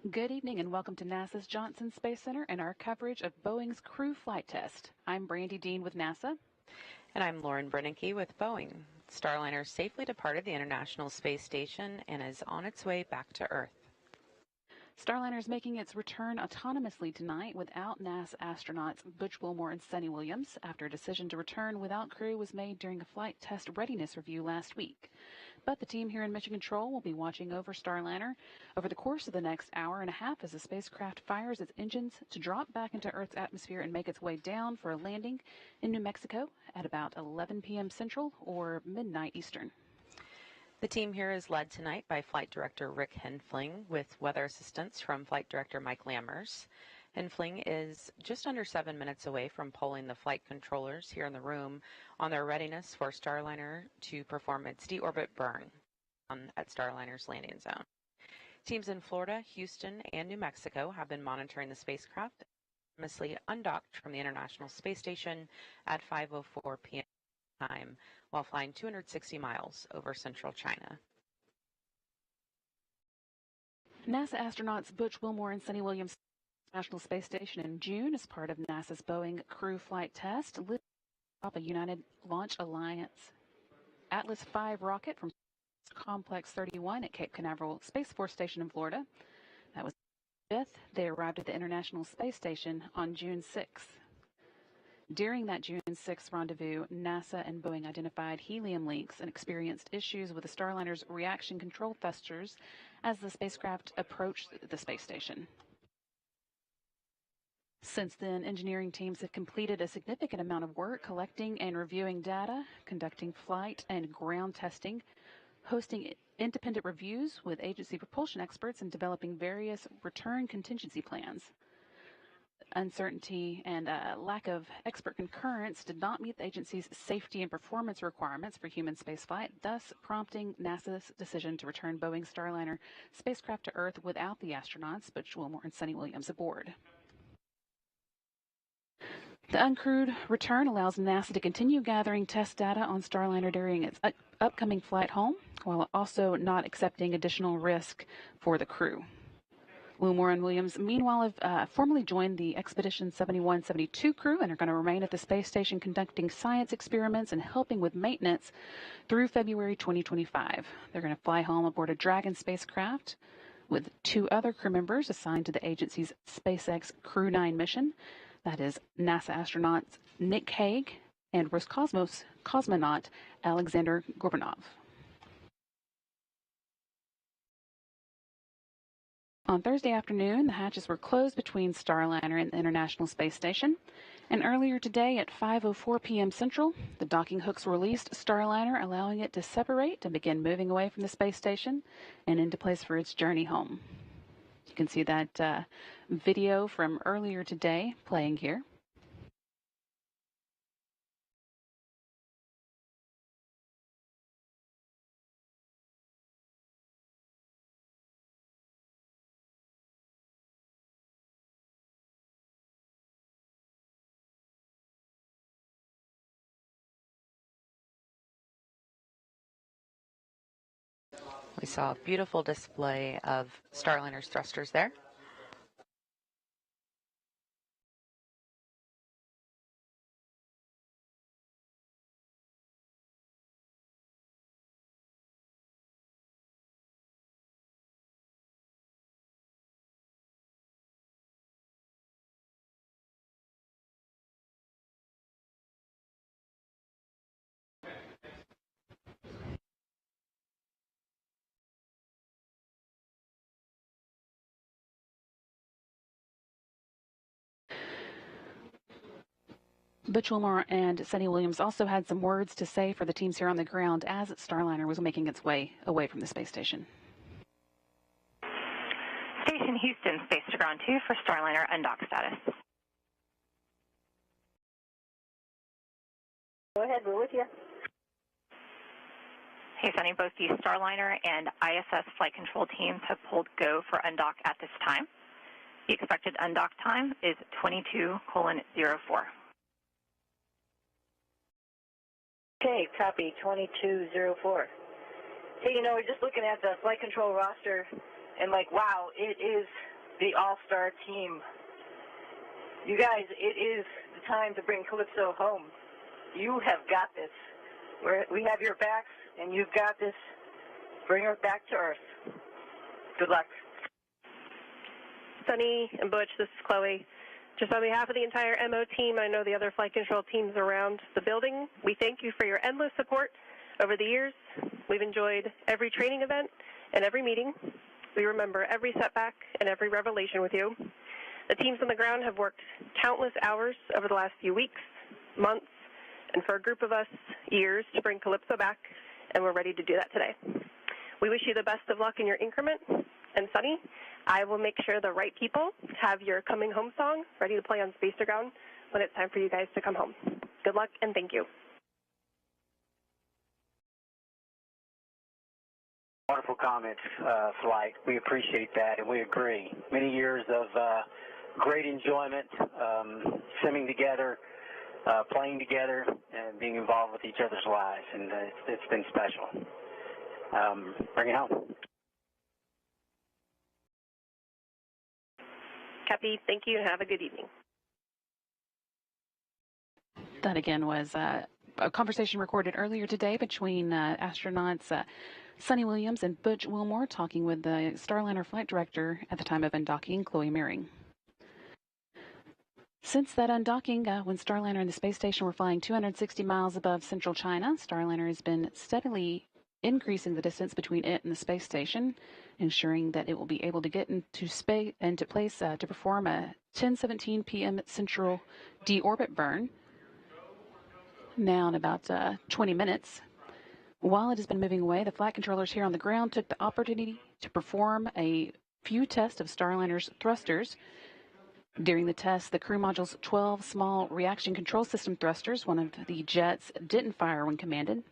Good evening and welcome to NASA's Johnson Space Center and our coverage of Boeing's crew flight test. I'm Brandy Dean with NASA. And I'm Lauren Brennicke with Boeing. Starliner safely departed the International Space Station and is on its way back to Earth. Starliner is making its return autonomously tonight without NASA astronauts Butch, Wilmore, and Suni Williams after a decision to return without crew was made during a flight test readiness review last week. But the team here in Mission Control will be watching over Starliner over the course of the next hour and a half as the spacecraft fires its engines to drop back into Earth's atmosphere and make its way down for a landing in New Mexico at about 11 p.m. Central or midnight Eastern. The team here is led tonight by Flight Director Rick Henfling with weather assistance from Flight Director Mike Lammers. Henfling is just under 7 minutes away from polling the flight controllers here in the room on their readiness for Starliner to perform its deorbit burn at Starliner's landing zone. Teams in Florida, Houston, and New Mexico have been monitoring the spacecraft autonomously undocked from the International Space Station at 5:04 p.m. time while flying 260 miles over central China. NASA astronauts Butch, Wilmore, and Suni Williams National Space Station in June as part of NASA's Boeing crew flight test lifted off a United Launch Alliance Atlas V rocket from Complex 31 at Cape Canaveral Space Force Station in Florida. That was 5th. They arrived at the International Space Station on June 6th. During that June 6th rendezvous, NASA and Boeing identified helium leaks and experienced issues with the Starliner's reaction control thrusters as the spacecraft approached the space station. Since then, engineering teams have completed a significant amount of work collecting and reviewing data, conducting flight and ground testing, hosting independent reviews with agency propulsion experts, and developing various return contingency plans. Uncertainty and lack of expert concurrence did not meet the agency's safety and performance requirements for human spaceflight, thus prompting NASA's decision to return Boeing Starliner spacecraft to Earth without the astronauts, Butch, Wilmore, and Suni Williams aboard. The uncrewed return allows NASA to continue gathering test data on Starliner during its upcoming flight home, while also not accepting additional risk for the crew. Wilmore and Williams, meanwhile, have formally joined the Expedition 71-72 crew and are going to remain at the space station conducting science experiments and helping with maintenance through February 2025. They're going to fly home aboard a Dragon spacecraft with 2 other crew members assigned to the agency's SpaceX Crew 9 mission. That is NASA astronauts Nick Hague and Roscosmos cosmonaut Alexander Gorbanov. On Thursday afternoon, the hatches were closed between Starliner and the International Space Station. And earlier today at 5:04 p.m. Central, the docking hooks released Starliner, allowing it to separate and begin moving away from the space station and into place for its journey home. You can see that video from earlier today playing here. We saw a beautiful display of Starliner's thrusters there. Butch, Wilmore, and Suni Williams also had some words to say for the teams here on the ground as Starliner was making its way away from the space station. Station Houston, space to ground 2 for Starliner undock status. Go ahead, we're with you. Hey, Sunny, both the Starliner and ISS flight control teams have pulled go for undock at this time. The expected undock time is 22:04. Okay, copy, 2204. Hey, we're just looking at the flight control roster. and like, wow, it is the all-star team. You guys, it is the time to bring Calypso home. You have got this. We have your backs, and you've got this. Bring her back to Earth. Good luck. Suni and Butch, this is Chloe. Just on behalf of the entire MO team, I know the other flight control teams around the building, we thank you for your endless support over the years. We've enjoyed every training event and every meeting. We remember every setback and every revelation with you. The teams on the ground have worked countless hours over the last few weeks, months, and for a group of us, years to bring Calypso back, and we're ready to do that today. We wish you the best of luck in your increment, and Suni, I will make sure the right people have your coming home song ready to play on Space Dragon when it's time for you guys to come home. Good luck, and thank you. Wonderful comments, Flight. We appreciate that, and we agree. Many years of great enjoyment, simming together, playing together, and being involved with each other's lives, and it's been special. Bring it home. Cappy, thank you, and have a good evening. That again was a conversation recorded earlier today between astronauts Suni Williams and Butch Wilmore talking with the Starliner flight director at the time of undocking, Chloe Meering. Since that undocking, when Starliner and the space station were flying 260 miles above central China, Starliner has been steadily increasing the distance between it and the space station, ensuring that it will be able to get into space and to place to perform a 10:17 p.m. central deorbit burn. Now in about 20 minutes. While it has been moving away, the flight controllers here on the ground took the opportunity to perform a few tests of Starliner's thrusters. During the test, the crew module's 12 small reaction control system thrusters, one of the jets, didn't fire when commanded.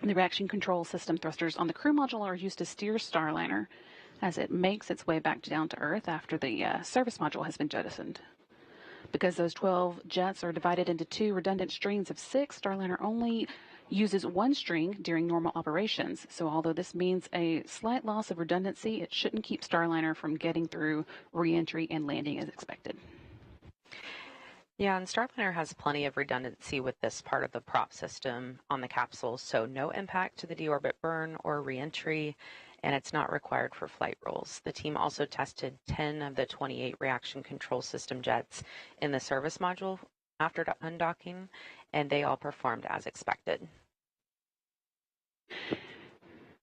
The reaction control system thrusters on the crew module are used to steer Starliner as it makes its way back down to Earth after the service module has been jettisoned. Because those 12 jets are divided into two redundant strings of 6, Starliner only uses one string during normal operations. So although this means a slight loss of redundancy, it shouldn't keep Starliner from getting through re-entry and landing as expected. Yeah, and Starliner has plenty of redundancy with this part of the prop system on the capsule, so no impact to the deorbit burn or re-entry, and it's not required for flight rules. The team also tested 10 of the 28 reaction control system jets in the service module after undocking, and they all performed as expected.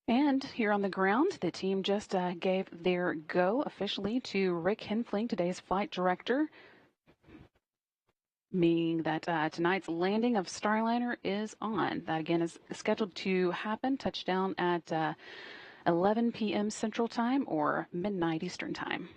And here on the ground, the team just gave their go officially to Rick Henfling, today's flight director, meaning that tonight's landing of Starliner is on. That again is scheduled to happen, touchdown at 11 p.m. Central Time or midnight Eastern Time.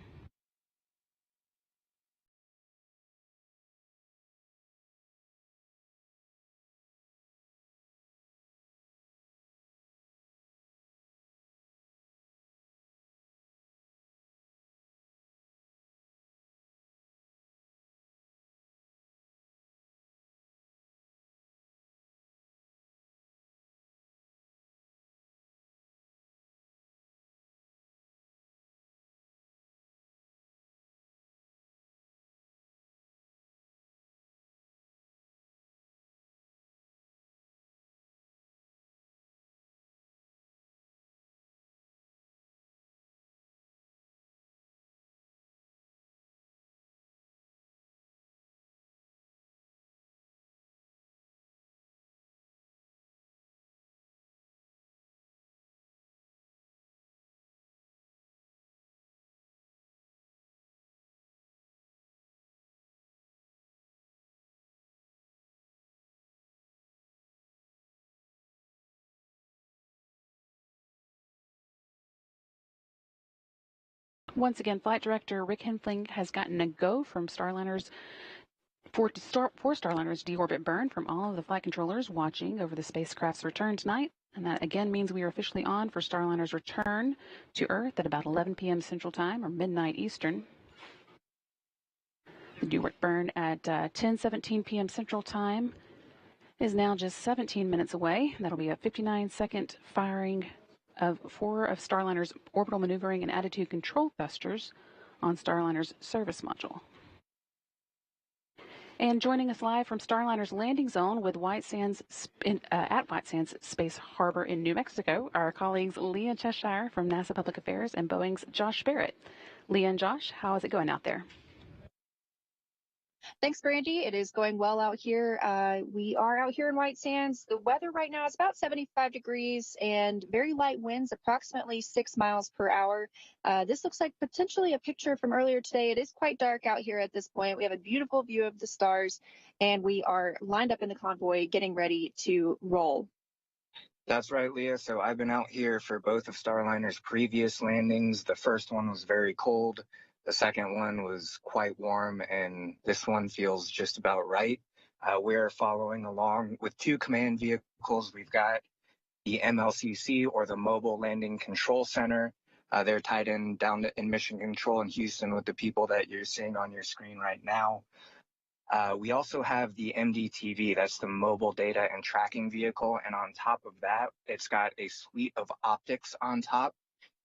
Once again, flight director Rick Henfling has gotten a go from Starliner's for Starliner's deorbit burn from all of the flight controllers watching over the spacecraft's return tonight. And that again means we are officially on for Starliner's return to Earth at about 11 p.m. Central Time or midnight Eastern. The deorbit burn at 10:17 p.m. Central Time is now just 17 minutes away. That'll be a 59-second firing of 4 of Starliner's orbital maneuvering and attitude control thrusters on Starliner's service module. And joining us live from Starliner's landing zone with White Sands at White Sands Space Harbor in New Mexico, our colleagues Leah Cheshire from NASA Public Affairs and Boeing's Josh Barrett. Leah and Josh, how is it going out there? Thanks, Brandy. It is going well out here. We are out here in White Sands. The weather right now is about 75 degrees and very light winds, approximately 6 miles per hour. This looks like potentially a picture from earlier today. It is quite dark out here at this point. We have a beautiful view of the stars, and we are lined up in the convoy getting ready to roll. That's right, Leah. So I've been out here for both of Starliner's previous landings. The first one was very cold. The second one was quite warm, and this one feels just about right. We're following along with 2 command vehicles. We've got the MLCC, or the Mobile Landing Control Center. They're tied in down in Mission Control in Houston with the people that you're seeing on your screen right now. We also have the MDTV, that's the Mobile Data and Tracking Vehicle, and on top of that, it's got a suite of optics on top.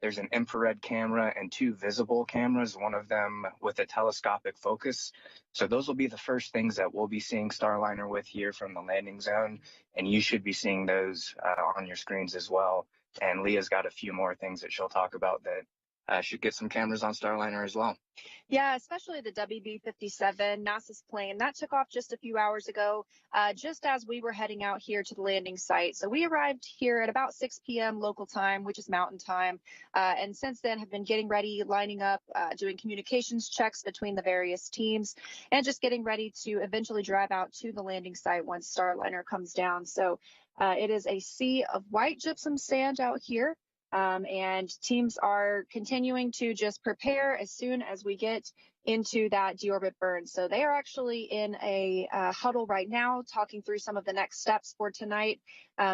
There's an infrared camera and 2 visible cameras, one of them with a telescopic focus. So those will be the first things that we'll be seeing Starliner with here from the landing zone, and you should be seeing those on your screens as well. And Leah's got a few more things that she'll talk about that should get some cameras on Starliner as well. Yeah, especially the WB-57, NASA's plane. That took off just a few hours ago, just as we were heading out here to the landing site. So we arrived here at about 6 p.m. local time, which is mountain time. And since then have been getting ready, lining up, doing communications checks between the various teams, and just getting ready to eventually drive out to the landing site once Starliner comes down. So it is a sea of white gypsum sand out here. And teams are continuing to just prepare as soon as we get into that deorbit burn. So they are actually in a huddle right now, talking through some of the next steps for tonight,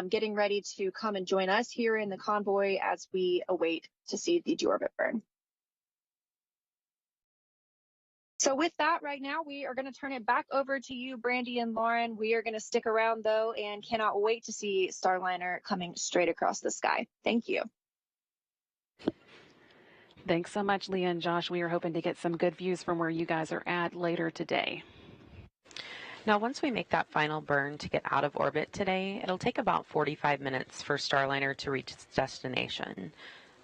getting ready to come and join us here in the convoy as we await to see the deorbit burn. So with that, right now, we are going to turn it back over to you, Brandy and Lauren. We are going to stick around, though, and cannot wait to see Starliner coming straight across the sky. Thank you. Thanks so much, Leah and Josh. We are hoping to get some good views from where you guys are at later today. Now, once we make that final burn to get out of orbit today, it'll take about 45 minutes for Starliner to reach its destination.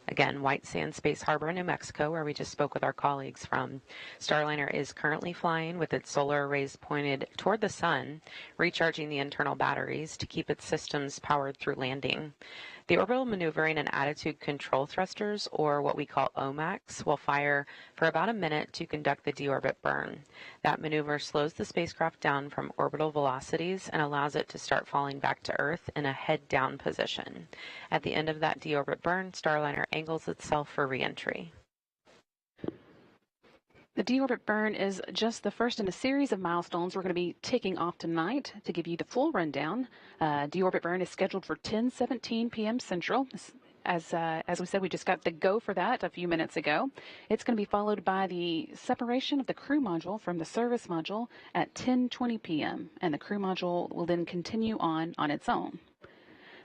Again, White Sands Space Harbor, New Mexico, where we just spoke with our colleagues from. Starliner is currently flying with its solar arrays pointed toward the sun, recharging the internal batteries to keep its systems powered through landing. The orbital maneuvering and attitude control thrusters, or what we call OMACs, will fire for about a minute to conduct the deorbit burn. That maneuver slows the spacecraft down from orbital velocities and allows it to start falling back to Earth in a head-down position. At the end of that deorbit burn, Starliner angles itself for reentry. The deorbit burn is just the first in a series of milestones we're going to be taking off tonight. To give you the full rundown, deorbit burn is scheduled for 10:17 p.m. Central. As we said, we just got the go for that a few minutes ago. It's going to be followed by the separation of the crew module from the service module at 10:20 p.m., and the crew module will then continue on its own.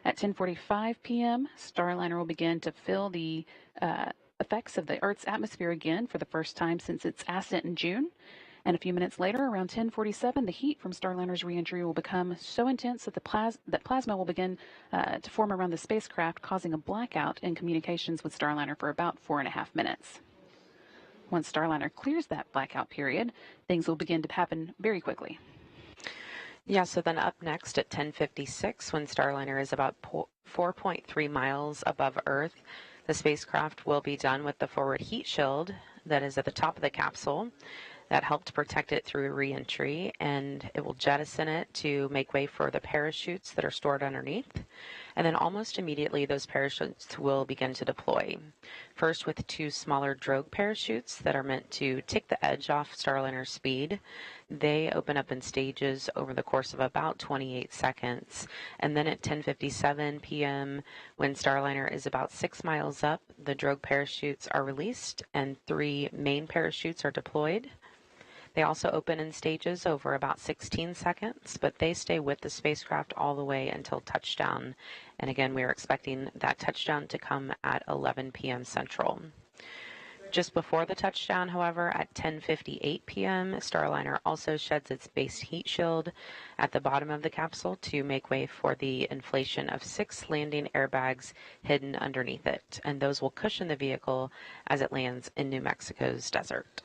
At 10:45 p.m., Starliner will begin to feel the effects of the Earth's atmosphere again for the first time since its ascent in June. And a few minutes later, around 10:47, the heat from Starliner's reentry will become so intense that that plasma will begin to form around the spacecraft, causing a blackout in communications with Starliner for about 4.5 minutes. Once Starliner clears that blackout period, things will begin to happen very quickly. Yeah, so then up next at 10:56, when Starliner is about 4.3 miles above Earth, the spacecraft will be done with the forward heat shield that is at the top of the capsule that helped protect it through reentry, and it will jettison it to make way for the parachutes that are stored underneath. And then almost immediately, those parachutes will begin to deploy. First with 2 smaller drogue parachutes that are meant to take the edge off Starliner's speed. They open up in stages over the course of about 28 seconds. And then at 10:57 p.m., when Starliner is about 6 miles up, the drogue parachutes are released and 3 main parachutes are deployed. They also open in stages over about 16 seconds, but they stay with the spacecraft all the way until touchdown. And again, we are expecting that touchdown to come at 11 p.m. Central. Just before the touchdown, however, at 10:58 p.m., Starliner also sheds its base heat shield at the bottom of the capsule to make way for the inflation of 6 landing airbags hidden underneath it, and those will cushion the vehicle as it lands in New Mexico's desert.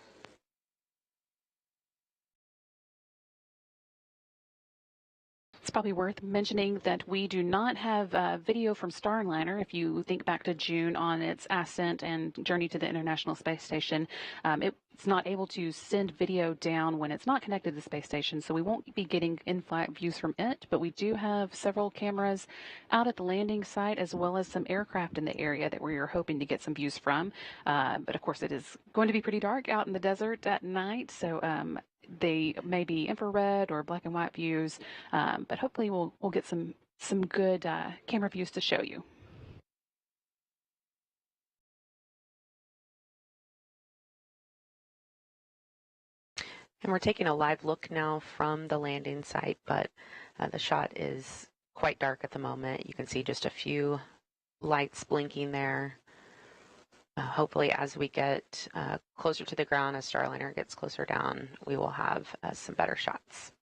It's probably worth mentioning that we do not have video from Starliner. If you think back to June on its ascent and journey to the International Space Station, it's not able to send video down when it's not connected to the space station, so we won't be getting in-flight views from it, but we do have several cameras out at the landing site as well as some aircraft in the area that we are hoping to get some views from. But of course, it is going to be pretty dark out in the desert at night, so they may be infrared or black and white views, but hopefully we'll get some good camera views to show you. And we're taking a live look now from the landing site, but the shot is quite dark at the moment. You can see just a few lights blinking there. Hopefully, as we get closer to the ground, as Starliner gets closer down, we will have some better shots.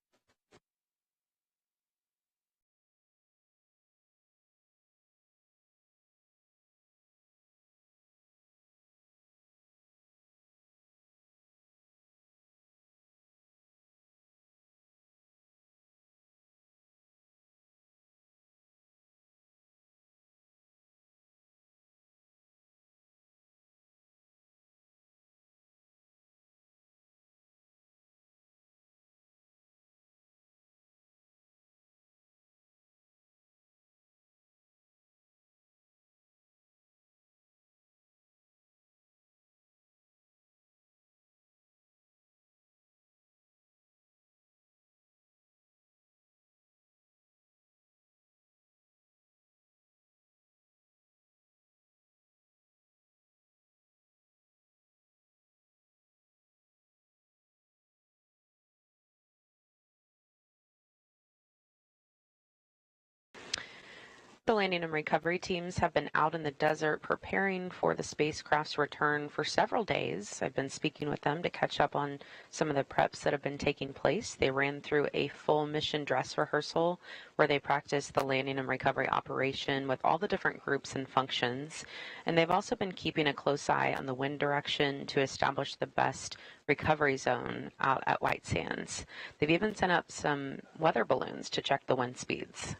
The landing and recovery teams have been out in the desert preparing for the spacecraft's return for several days. I've been speaking with them to catch up on some of the preps that have been taking place. They ran through a full mission dress rehearsal where they practiced the landing and recovery operation with all the different groups and functions. And they've also been keeping a close eye on the wind direction to establish the best recovery zone out at White Sands. They've even sent up some weather balloons to check the wind speeds.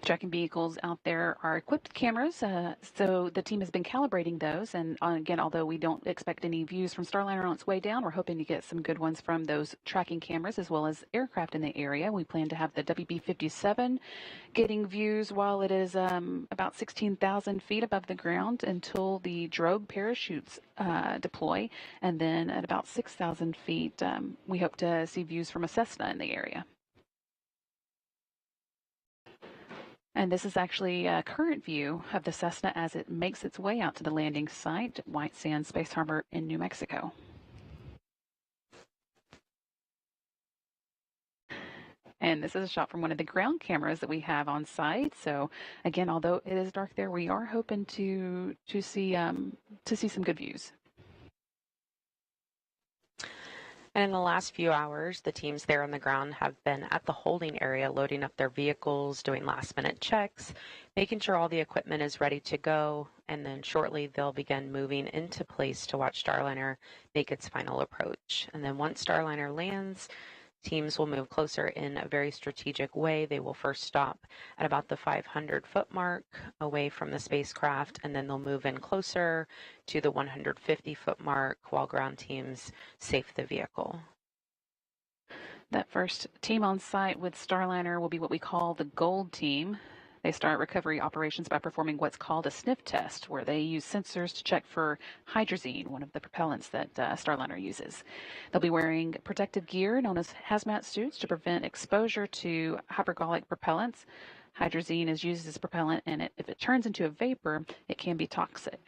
Tracking vehicles out there are equipped with cameras, so the team has been calibrating those. And again, although we don't expect any views from Starliner on its way down, we're hoping to get some good ones from those tracking cameras as well as aircraft in the area. We plan to have the WB-57 getting views while it is about 16,000 feet above the ground until the drogue parachutes deploy. And then at about 6,000 feet, we hope to see views from a Cessna in the area. And this is actually a current view of the Cessna as it makes its way out to the landing site at White Sands Space Harbor in New Mexico. And this is a shot from one of the ground cameras that we have on site. So again, although it is dark there, we are hoping to see some good views. And in the last few hours, the teams there on the ground have been at the holding area, loading up their vehicles, doing last-minute checks, making sure all the equipment is ready to go, and then shortly they'll begin moving into place to watch Starliner make its final approach. And then once Starliner lands, teams will move closer in a very strategic way. They will first stop at about the 500-foot mark away from the spacecraft, and then they'll move in closer to the 150-foot mark while ground teams safe the vehicle. That first team on site with Starliner will be what we call the gold team. They start recovery operations by performing what's called a sniff test, where they use sensors to check for hydrazine, one of the propellants that Starliner uses. They'll be wearing protective gear known as hazmat suits to prevent exposure to hypergolic propellants. Hydrazine is used as propellant, and if it turns into a vapor, it can be toxic.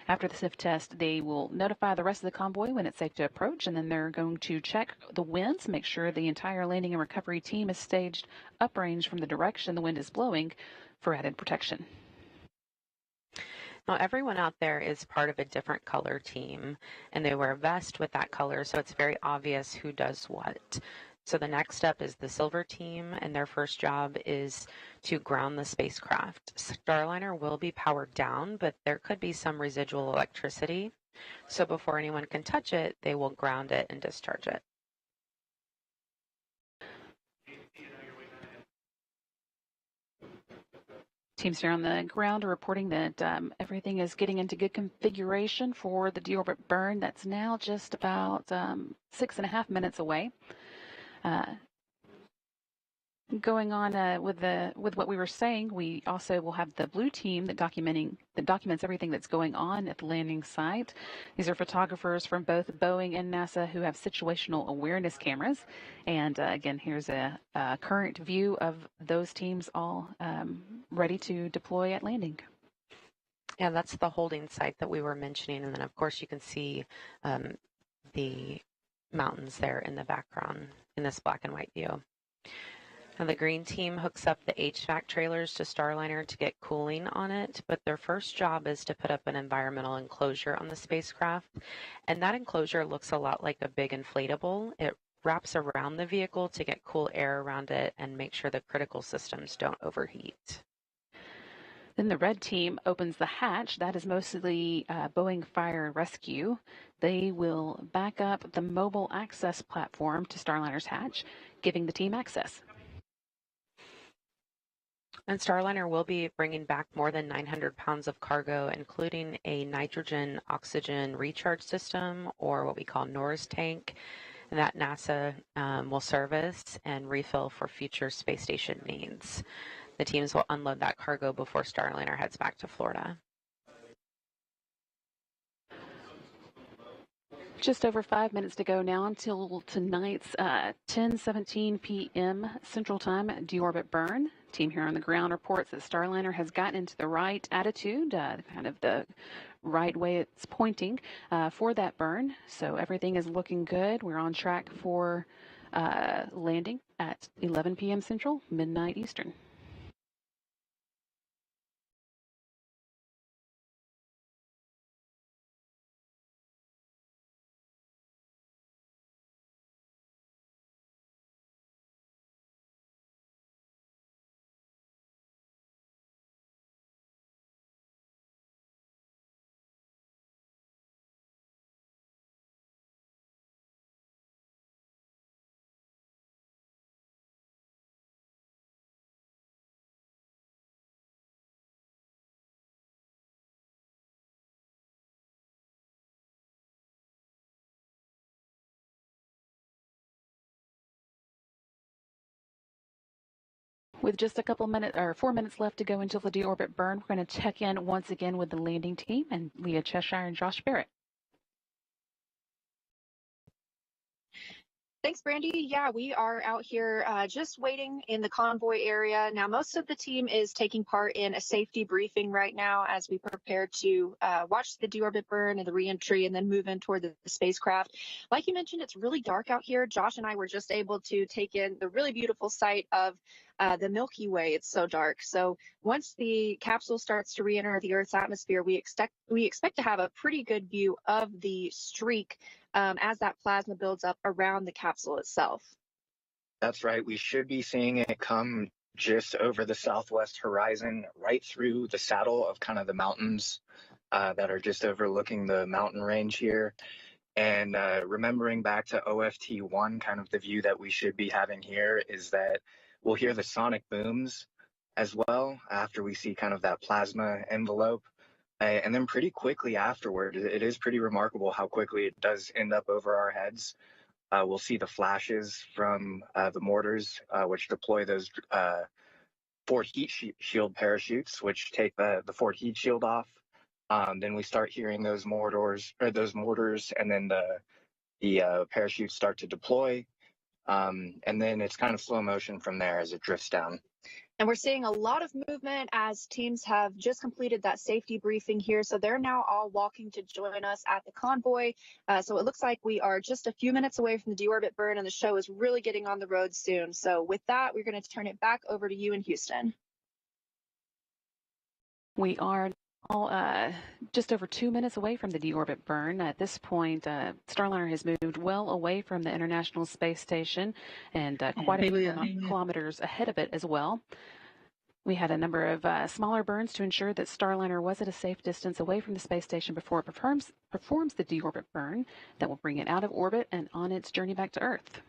After the SIF test, they will notify the rest of the convoy when it's safe to approach, and then they're going to check the winds, make sure the entire landing and recovery team is staged uprange from the direction the wind is blowing for added protection. Now, everyone out there is part of a different color team, and they wear a vest with that color, so it's very obvious who does what. So the next step is the silver team, and their first job is to ground the spacecraft. Starliner will be powered down, but there could be some residual electricity. So before anyone can touch it, they will ground it and discharge it. Teams here on the ground are reporting that everything is getting into good configuration for the deorbit burn. That's now just about 6.5 minutes away. Going on with what we were saying, we also will have the blue team that documents everything that's going on at the landing site. These are photographers from both Boeing and NASA who have situational awareness cameras. And again, here's a current view of those teams all ready to deploy at landing. Yeah, that's the holding site that we were mentioning. And then, of course, you can see the mountains there in the background in this black and white view. Now, the green team hooks up the HVAC trailers to Starliner to get cooling on it, but their first job is to put up an environmental enclosure on the spacecraft, and that enclosure looks a lot like a big inflatable. It wraps around the vehicle to get cool air around it and make sure the critical systems don't overheat. Then the red team opens the hatch. That is mostly Boeing Fire and Rescue. They will back up the mobile access platform to Starliner's hatch, giving the team access. And Starliner will be bringing back more than 900 pounds of cargo, including a nitrogen oxygen recharge system, or what we call NORS tank, that NASA will service and refill for future space station needs. The teams will unload that cargo before Starliner heads back to Florida. Just over 5 minutes to go now until tonight's 10:17 p.m. Central Time deorbit burn. Team here on the ground reports that Starliner has gotten into the right attitude, kind of the right way it's pointing for that burn. So everything is looking good. We're on track for landing at 11 p.m. Central, midnight Eastern. With just a couple minutes or 4 minutes left to go until the deorbit burn, we're going to check in once again with the landing team and Leah Cheshire and Josh Barrett. Thanks, Brandy. Yeah, we are out here just waiting in the convoy area. Now, most of the team is taking part in a safety briefing right now as we prepare to watch the deorbit burn and the reentry and then move in toward the spacecraft. Like you mentioned, it's really dark out here. Josh and I were just able to take in the really beautiful sight of the Milky Way. It's so dark. So once the capsule starts to re-enter the Earth's atmosphere, we expect to have a pretty good view of the streak as that plasma builds up around the capsule itself. That's right. We should be seeing it come just over the southwest horizon, right through the saddle of kind of the mountains that are just overlooking the mountain range here. And remembering back to OFT1, kind of the view that we should be having here is that we'll hear the sonic booms as well after we see kind of that plasma envelope. And then pretty quickly afterward, it is pretty remarkable how quickly it does end up over our heads. We'll see the flashes from the mortars, which deploy those forward heat shield parachutes, which take the forward heat shield off. Then we start hearing those mortars, and then the parachutes start to deploy. And then it's kind of slow motion from there as it drifts down. And we're seeing a lot of movement as teams have just completed that safety briefing here. So they're now all walking to join us at the convoy. So it looks like we are just a few minutes away from the deorbit burn, and the show is really getting on the road soon. So with that, we're going to turn it back over to you in Houston. We are just over 2 minutes away from the deorbit burn. At this point, Starliner has moved well away from the International Space Station and quite a few kilometers ahead of it as well. We had a number of smaller burns to ensure that Starliner was at a safe distance away from the space station before it performs the deorbit burn that will bring it out of orbit and on its journey back to Earth.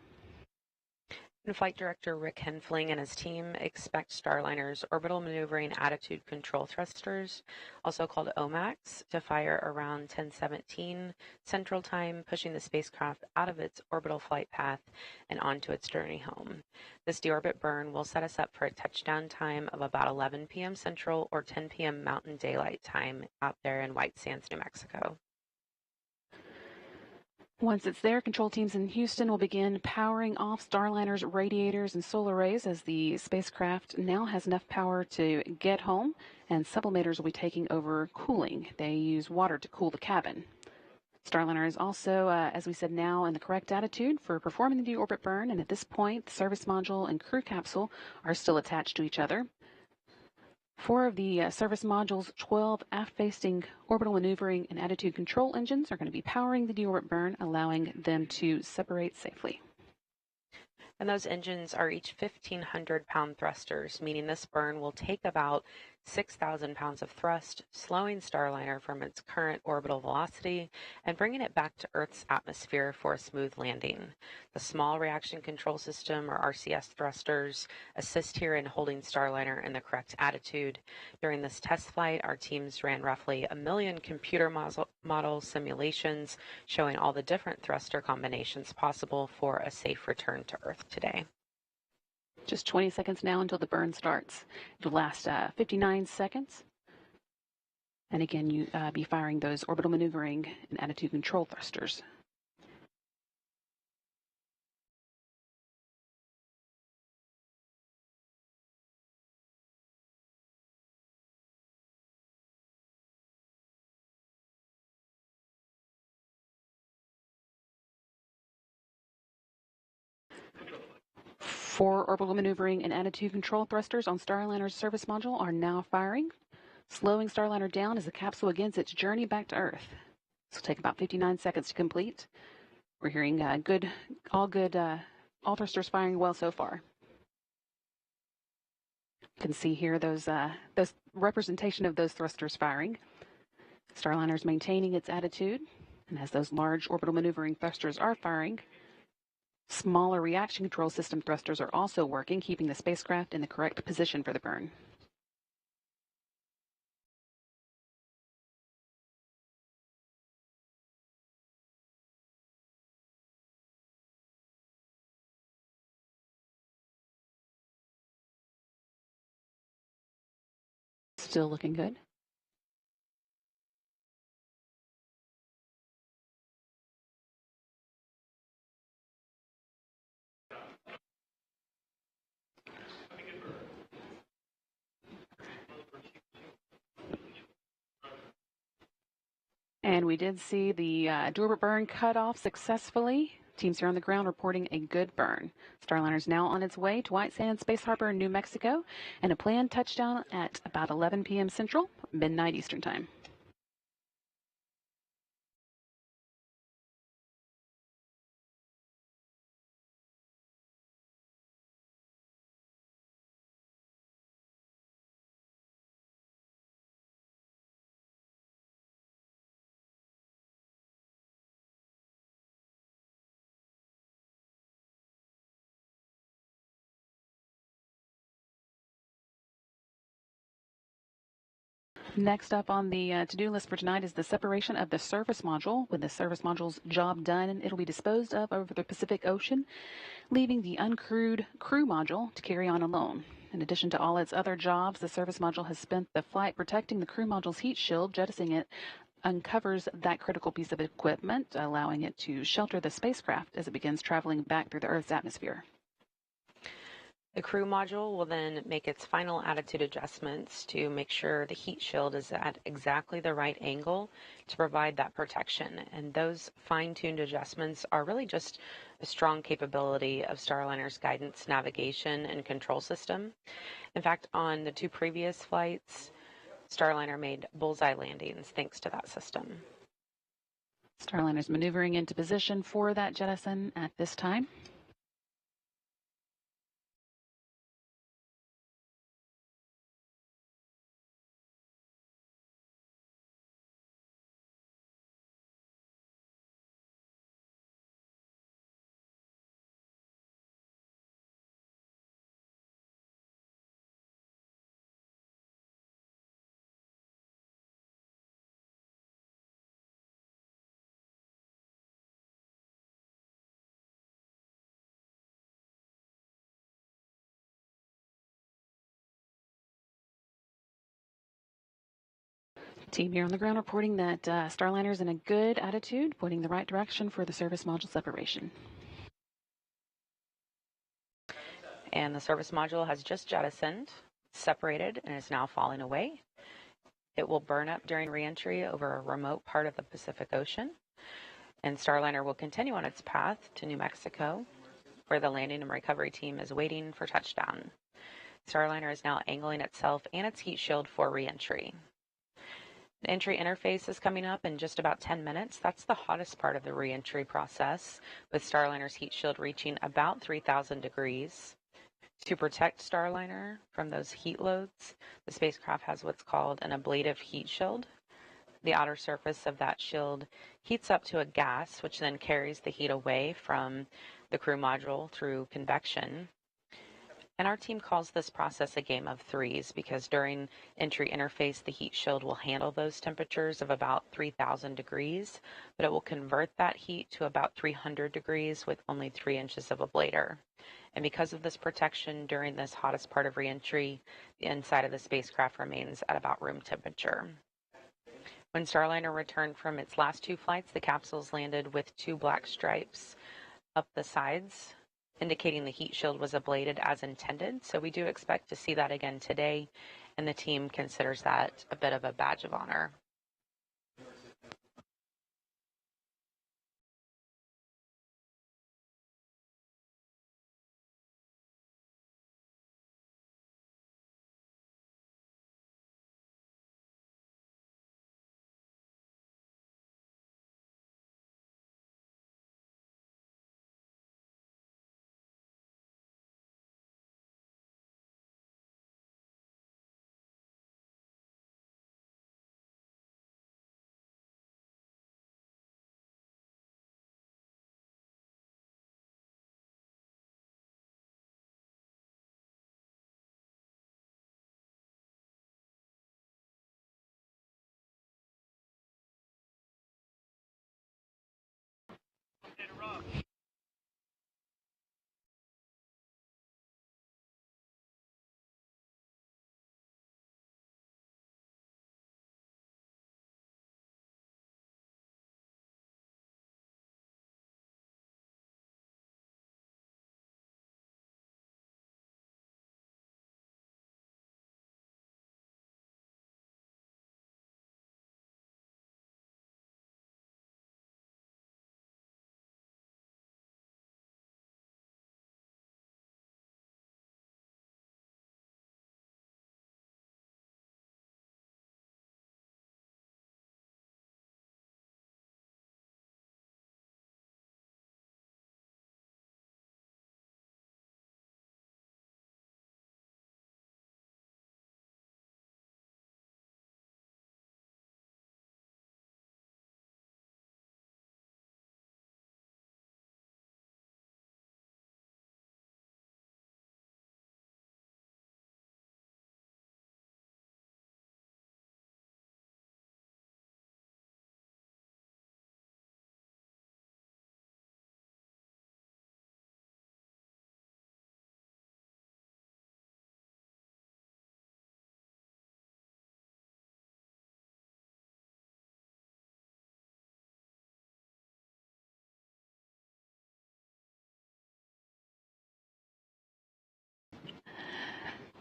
And Flight Director Rick Henfling and his team expect Starliner's orbital maneuvering attitude control thrusters, also called OMACs, to fire around 10:17 Central Time, pushing the spacecraft out of its orbital flight path and onto its journey home. This deorbit burn will set us up for a touchdown time of about 11 p.m. Central or 10 p.m. Mountain Daylight Time out there in White Sands, New Mexico. Once it's there, control teams in Houston will begin powering off Starliner's radiators and solar arrays as the spacecraft now has enough power to get home, and sublimators will be taking over cooling. They use water to cool the cabin. Starliner is also, as we said, now in the correct attitude for performing the deorbit burn, and at this point, the service module and crew capsule are still attached to each other. 4 of the service module's 12 aft-facing orbital maneuvering and attitude control engines are going to be powering the deorbit burn, allowing them to separate safely. And those engines are each 1,500-pound thrusters, meaning this burn will take about 6,000 pounds of thrust, slowing Starliner from its current orbital velocity and bringing it back to Earth's atmosphere for a smooth landing. The small reaction control system, or RCS thrusters, assist here in holding Starliner in the correct attitude. During this test flight, our teams ran roughly 1 million computer model simulations showing all the different thruster combinations possible for a safe return to Earth today. Just 20 seconds now until the burn starts. It'll last 59 seconds. And again, you be firing those orbital maneuvering and attitude control thrusters. Four orbital maneuvering and attitude control thrusters on Starliner's service module are now firing, slowing Starliner down as the capsule begins its journey back to Earth. This will take about 59 seconds to complete. We're hearing all thrusters firing well so far. You can see here those representation of those thrusters firing. Starliner is maintaining its attitude, and as those large orbital maneuvering thrusters are firing, smaller reaction control system thrusters are also working, keeping the spacecraft in the correct position for the burn. Still looking good. And we did see the deorbit burn cut off successfully. Teams here on the ground reporting a good burn. Starliner is now on its way to White Sands Space Harbor in New Mexico, and a planned touchdown at about 11 p.m. Central, midnight Eastern Time. Next up on the to-do list for tonight is the separation of the service module. With the service module's job done, it'll be disposed of over the Pacific Ocean, leaving the uncrewed crew module to carry on alone. In addition to all its other jobs, the service module has spent the flight protecting the crew module's heat shield. Jettisoning it uncovers that critical piece of equipment, allowing it to shelter the spacecraft as it begins traveling back through the Earth's atmosphere. The crew module will then make its final attitude adjustments to make sure the heat shield is at exactly the right angle to provide that protection. And those fine-tuned adjustments are really just a strong capability of Starliner's guidance, navigation, and control system. In fact, on the 2 previous flights, Starliner made bullseye landings thanks to that system. Starliner's maneuvering into position for that jettison at this time. Team here on the ground reporting that Starliner's in a good attitude, pointing the right direction for the service module separation. And the service module has just jettisoned, separated, and is now falling away. It will burn up during reentry over a remote part of the Pacific Ocean. And Starliner will continue on its path to New Mexico, where the landing and recovery team is waiting for touchdown. Starliner is now angling itself and its heat shield for reentry. The entry interface is coming up in just about 10 minutes. That's the hottest part of the reentry process, with Starliner's heat shield reaching about 3,000 degrees. To protect Starliner from those heat loads, the spacecraft has what's called an ablative heat shield. The outer surface of that shield heats up to a gas, which then carries the heat away from the crew module through convection. And our team calls this process a game of threes because during entry interface, the heat shield will handle those temperatures of about 3,000 degrees, but it will convert that heat to about 300 degrees with only 3 inches of ablator. And because of this protection during this hottest part of reentry, the inside of the spacecraft remains at about room temperature. When Starliner returned from its last 2 flights, the capsules landed with 2 black stripes up the sides, indicating the heat shield was ablated as intended. So we do expect to see that again today, and the team considers that a bit of a badge of honor.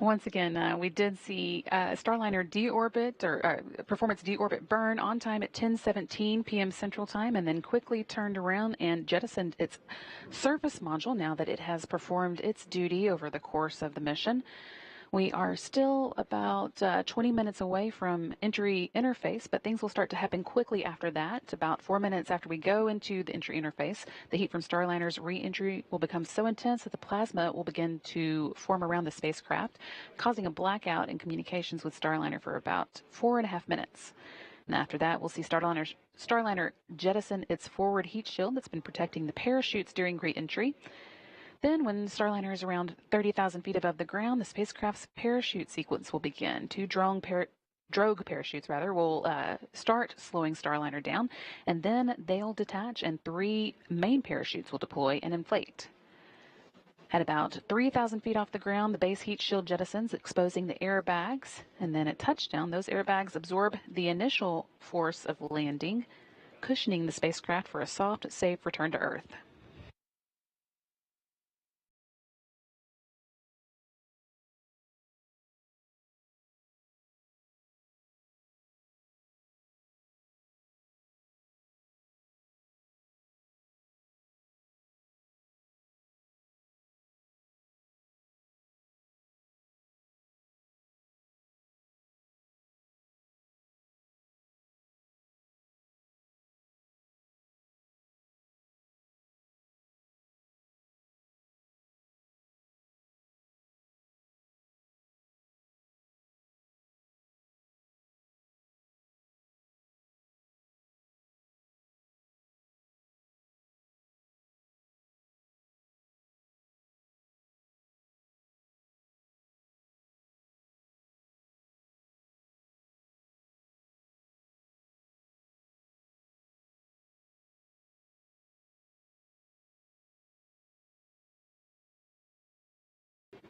Once again, we did see Starliner deorbit or performance deorbit burn on time at 10:17 p.m. Central Time, and then quickly turned around and jettisoned its surface module now that it has performed its duty over the course of the mission. We are still about 20 minutes away from entry interface, but things will start to happen quickly after that. About 4 minutes after we go into the entry interface, the heat from Starliner's re-entry will become so intense that the plasma will begin to form around the spacecraft, causing a blackout in communications with Starliner for about 4.5 minutes. And after that, we'll see Starliner jettison its forward heat shield that's been protecting the parachutes during re-entry. Then, when Starliner is around 30,000 feet above the ground, the spacecraft's parachute sequence will begin. Two drogue parachutes will start slowing Starliner down, and then they'll detach, and 3 main parachutes will deploy and inflate. At about 3,000 feet off the ground, the base heat shield jettisons, exposing the airbags, and then at touchdown, those airbags absorb the initial force of landing, cushioning the spacecraft for a soft, safe return to Earth.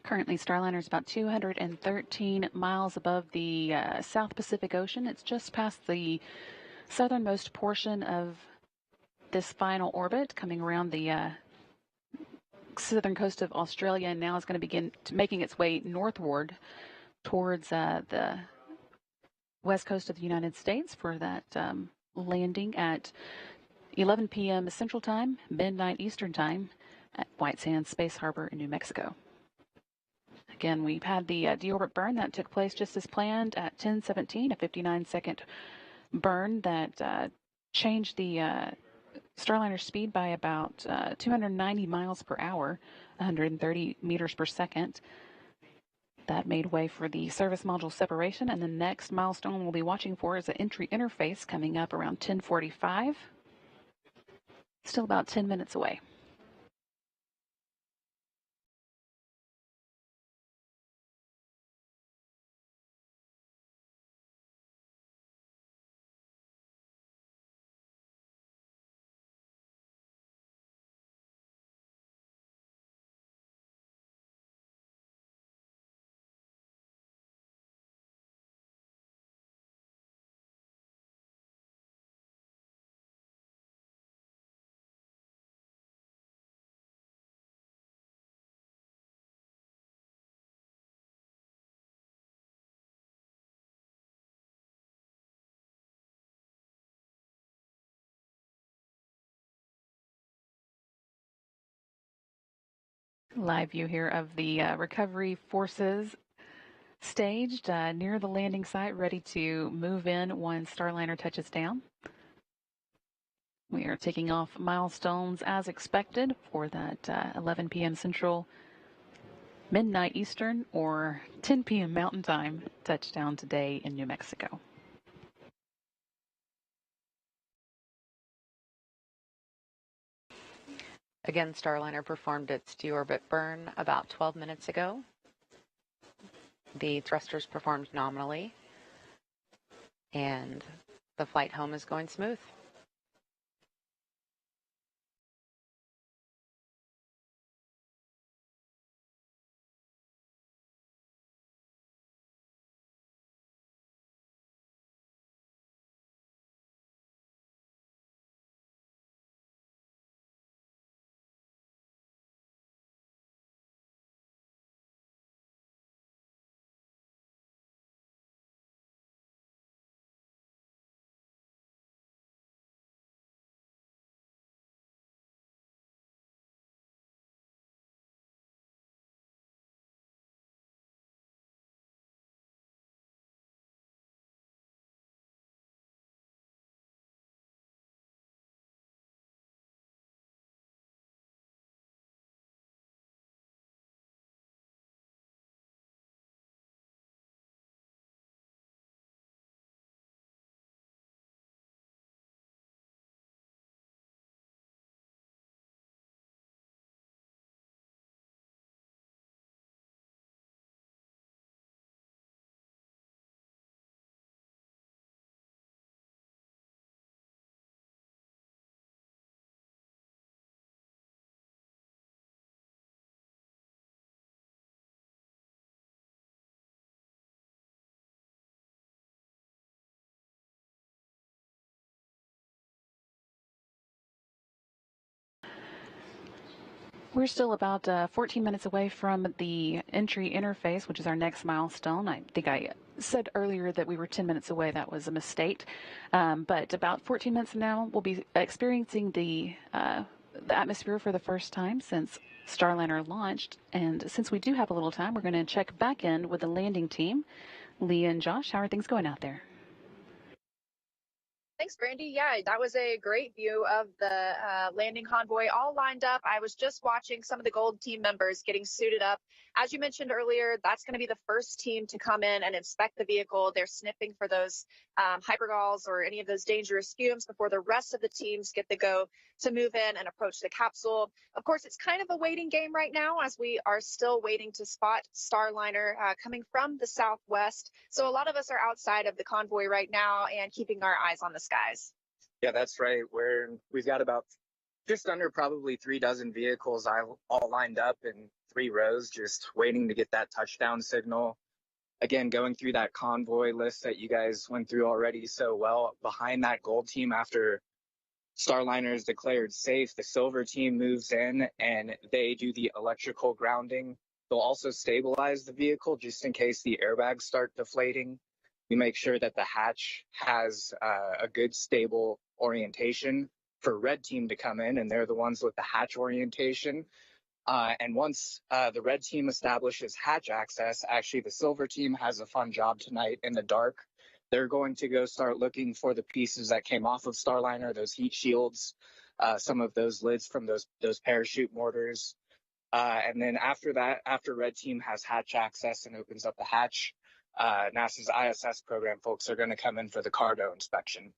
Currently, Starliner is about 213 miles above the South Pacific Ocean. It's just past the southernmost portion of this final orbit, coming around the southern coast of Australia, and now it's going to begin making its way northward towards the west coast of the United States for that landing at 11 p.m. Central Time, midnight Eastern Time at White Sands Space Harbor in New Mexico. Again, we've had the deorbit burn that took place just as planned at 10:17, a 59-second burn that changed the Starliner speed by about 290 miles per hour, 130 meters per second. That made way for the service module separation, and the next milestone we'll be watching for is the entry interface coming up around 10:45. Still about 10 minutes away. Live view here of the recovery forces staged near the landing site, ready to move in once Starliner touches down. We are taking off milestones as expected for that 11 p.m. Central, midnight Eastern, or 10 p.m. Mountain Time touchdown today in New Mexico. Again, Starliner performed its deorbit burn about 12 minutes ago. The thrusters performed nominally, and the flight home is going smooth. We're still about 14 minutes away from the entry interface, which is our next milestone. I think I said earlier that we were 10 minutes away. That was a mistake. But about 14 minutes from now, we'll be experiencing the atmosphere for the first time since Starliner launched. And since we do have a little time, we're going to check back in with the landing team. Leah and Josh, how are things going out there? Thanks, Brandy. Yeah, that was a great view of the landing convoy all lined up. I was just watching some of the Gold team members getting suited up. As you mentioned earlier, that's going to be the first team to come in and inspect the vehicle. They're sniffing for those hypergalls or any of those dangerous fumes before the rest of the teams get the go to move in and approach the capsule. Of course, it's kind of a waiting game right now as we are still waiting to spot Starliner coming from the southwest. So a lot of us are outside of the convoy right now and keeping our eyes on the skies. Yeah, that's right. We've got about just under probably 3 dozen vehicles all lined up in 3 rows, just waiting to get that touchdown signal. Again, going through that convoy list that you guys went through already so well. Behind that Gold team, after Starliner is declared safe, the Silver team moves in and they do the electrical grounding. They'll also stabilize the vehicle just in case the airbags start deflating. We make sure that the hatch has a good stable orientation for Red team to come in, and they're the ones with the hatch orientation. And once the Red team establishes hatch access, actually the Silver team has a fun job tonight in the dark. They're going to go start looking for the pieces that came off of Starliner, those heat shields, some of those lids from those parachute mortars. And then after that, after Red team has hatch access and opens up the hatch, NASA's ISS program folks are going to come in for the cargo inspection.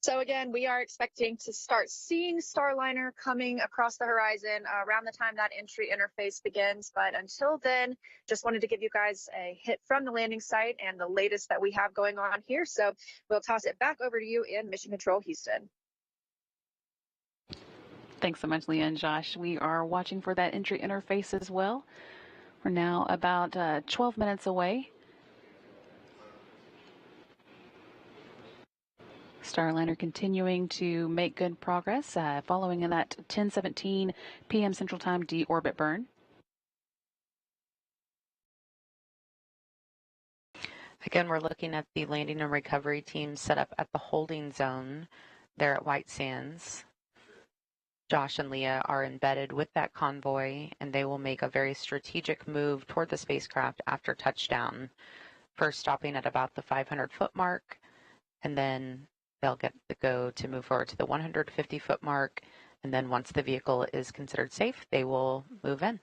So again, we are expecting to start seeing Starliner coming across the horizon around the time that entry interface begins. But until then, just wanted to give you guys a hit from the landing site and the latest that we have going on here. So we'll toss it back over to you in Mission Control, Houston. Thanks so much, Leah and Josh. We are watching for that entry interface as well. We're now about 12 minutes away. Starliner continuing to make good progress following in that 10:17 p.m. Central Time deorbit burn. Again, we're looking at the landing and recovery team set up at the holding zone there at White Sands. Josh and Leah are embedded with that convoy, and they will make a very strategic move toward the spacecraft after touchdown, first stopping at about the 500-foot mark, and then they'll get the go to move forward to the 150-foot mark, and then once the vehicle is considered safe, they will move in.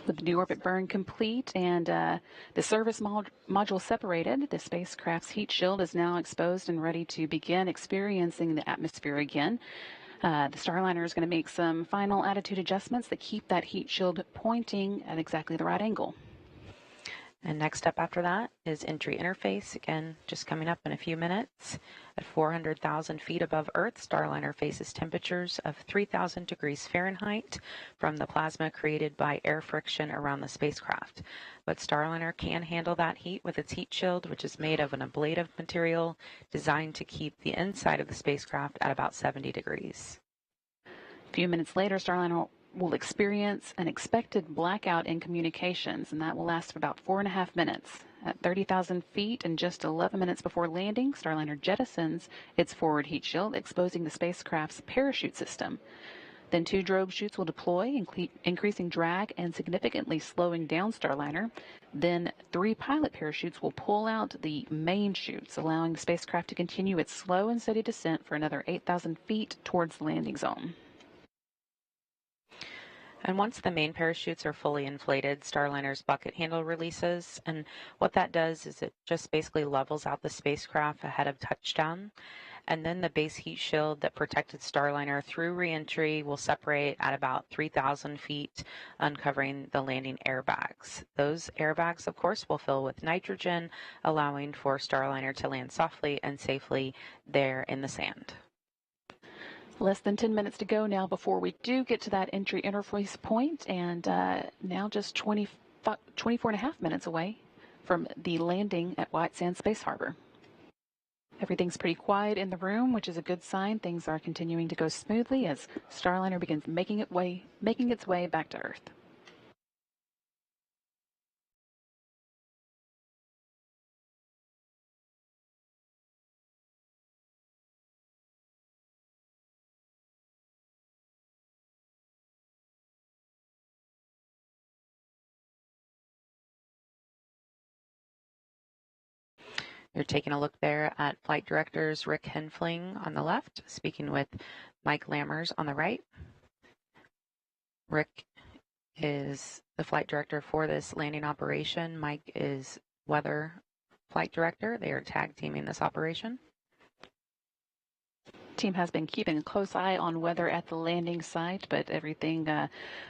With the deorbit burn complete and the service module separated, the spacecraft's heat shield is now exposed and ready to begin experiencing the atmosphere again. The Starliner is going to make some final attitude adjustments that keep that heat shield pointing at exactly the right angle. And next up after that is entry interface, again, just coming up in a few minutes. At 400,000 feet above Earth, Starliner faces temperatures of 3,000 degrees Fahrenheit from the plasma created by air friction around the spacecraft. But Starliner can handle that heat with its heat shield, which is made of an ablative material designed to keep the inside of the spacecraft at about 70 degrees. A few minutes later, Starliner will experience an expected blackout in communications, and that will last for about 4.5 minutes. At 30,000 feet and just 11 minutes before landing, Starliner jettisons its forward heat shield, exposing the spacecraft's parachute system. Then 2 drogue chutes will deploy, increasing drag and significantly slowing down Starliner. Then 3 pilot parachutes will pull out the main chutes, allowing the spacecraft to continue its slow and steady descent for another 8,000 feet towards the landing zone. And once the main parachutes are fully inflated, Starliner's bucket handle releases. And what that does is it just basically levels out the spacecraft ahead of touchdown. And then the base heat shield that protected Starliner through reentry will separate at about 3,000 feet, uncovering the landing airbags. Those airbags, of course, will fill with nitrogen, allowing for Starliner to land softly and safely there in the sand. Less than 10 minutes to go now before we do get to that entry interface point, and now just 24 and a half minutes away from the landing at White Sands Space Harbor. Everything's pretty quiet in the room, which is a good sign. Things are continuing to go smoothly as Starliner begins making its way back to Earth. You're taking a look there at Flight Directors Rick Henfling on the left, speaking with Mike Lammers on the right. Rick is the flight director for this landing operation. Mike is weather flight director. They are tag teaming this operation. Team has been keeping a close eye on weather at the landing site, but everything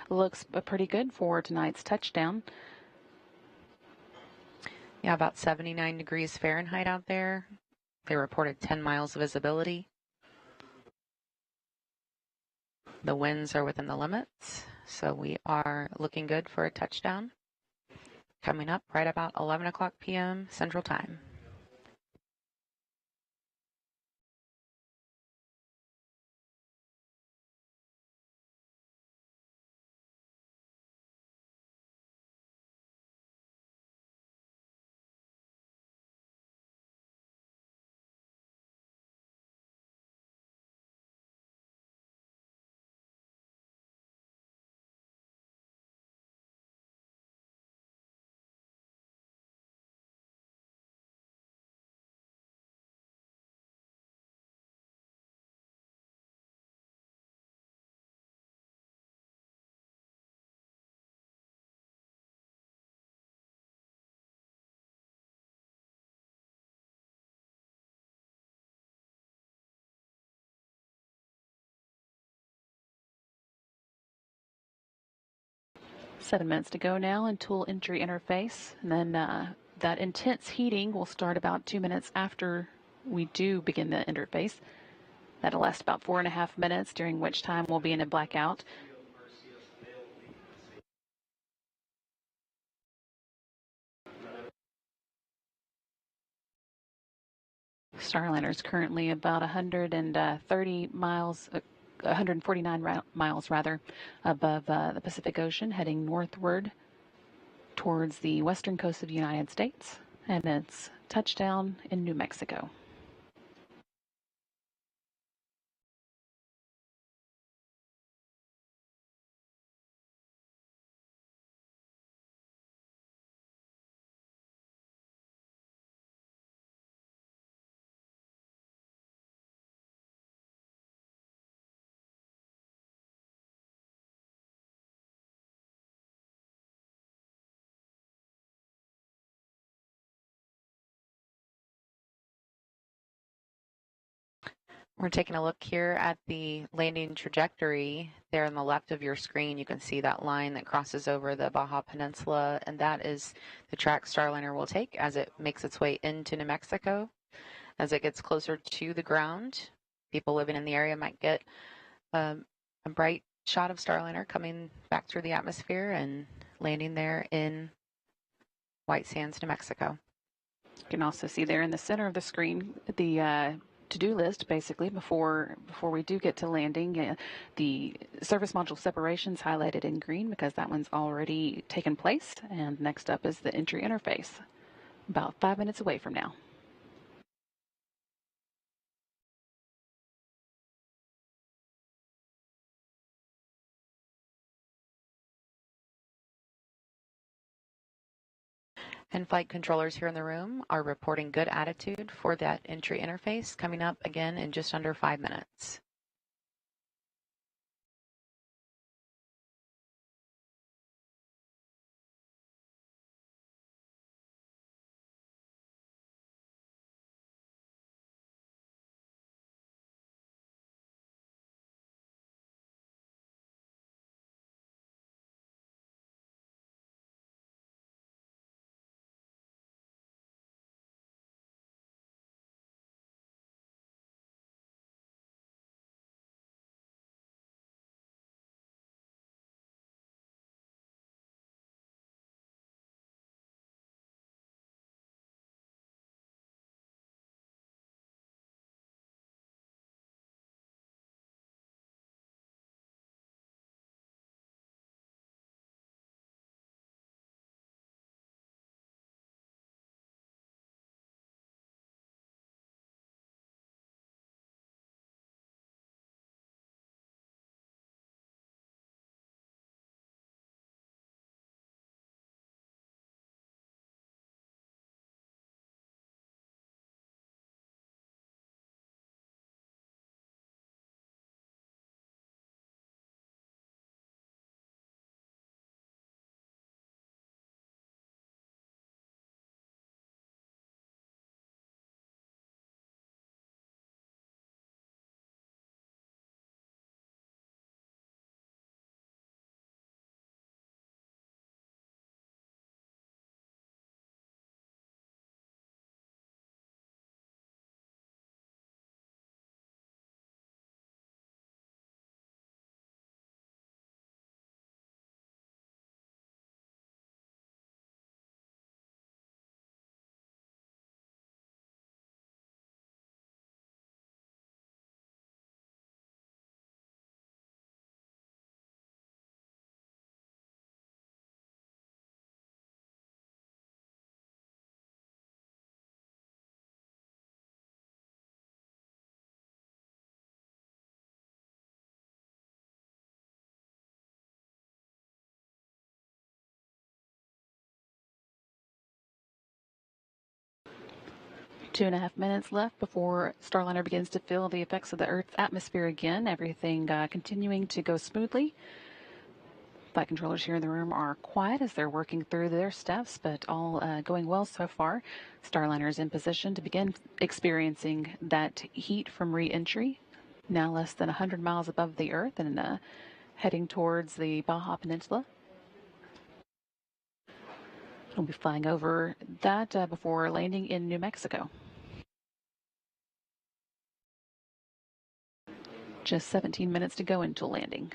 looks pretty good for tonight's touchdown. Yeah, about 79 degrees Fahrenheit out there. They reported 10 miles of visibility. The winds are within the limits, so we are looking good for a touchdown. Coming up right about 11 o'clock p.m. Central Time. Seven minutes to go now until entry interface, and then that intense heating will start about 2 minutes after we do begin the interface. That'll last about 4.5 minutes, during which time we'll be in a blackout. Starliner is currently about 130 miles, 149 miles rather, above the Pacific Ocean, heading northward towards the western coast of the United States, and it's touchdown in New Mexico. We're taking a look here at the landing trajectory. There on the left of your screen, you can see that line that crosses over the Baja Peninsula, and that is the track Starliner will take as it makes its way into New Mexico. As it gets closer to the ground, people living in the area might get a bright shot of Starliner coming back through the atmosphere and landing there in White Sands, New Mexico. You can also see there in the center of the screen the to-do list, basically, before we do get to landing. The service module separations highlighted in green because that one's already taken place. And next up is the entry interface, about 5 minutes away from now. And flight controllers here in the room are reporting good attitude for that entry interface, coming up again in just under 5 minutes. 2.5 minutes left before Starliner begins to feel the effects of the Earth's atmosphere again. Everything continuing to go smoothly. Flight controllers here in the room are quiet as they're working through their steps, but all going well so far. Starliner is in position to begin experiencing that heat from re-entry. Now less than 100 miles above the Earth and heading towards the Baja Peninsula. We'll be flying over that before landing in New Mexico. Just 17 minutes to go until landing.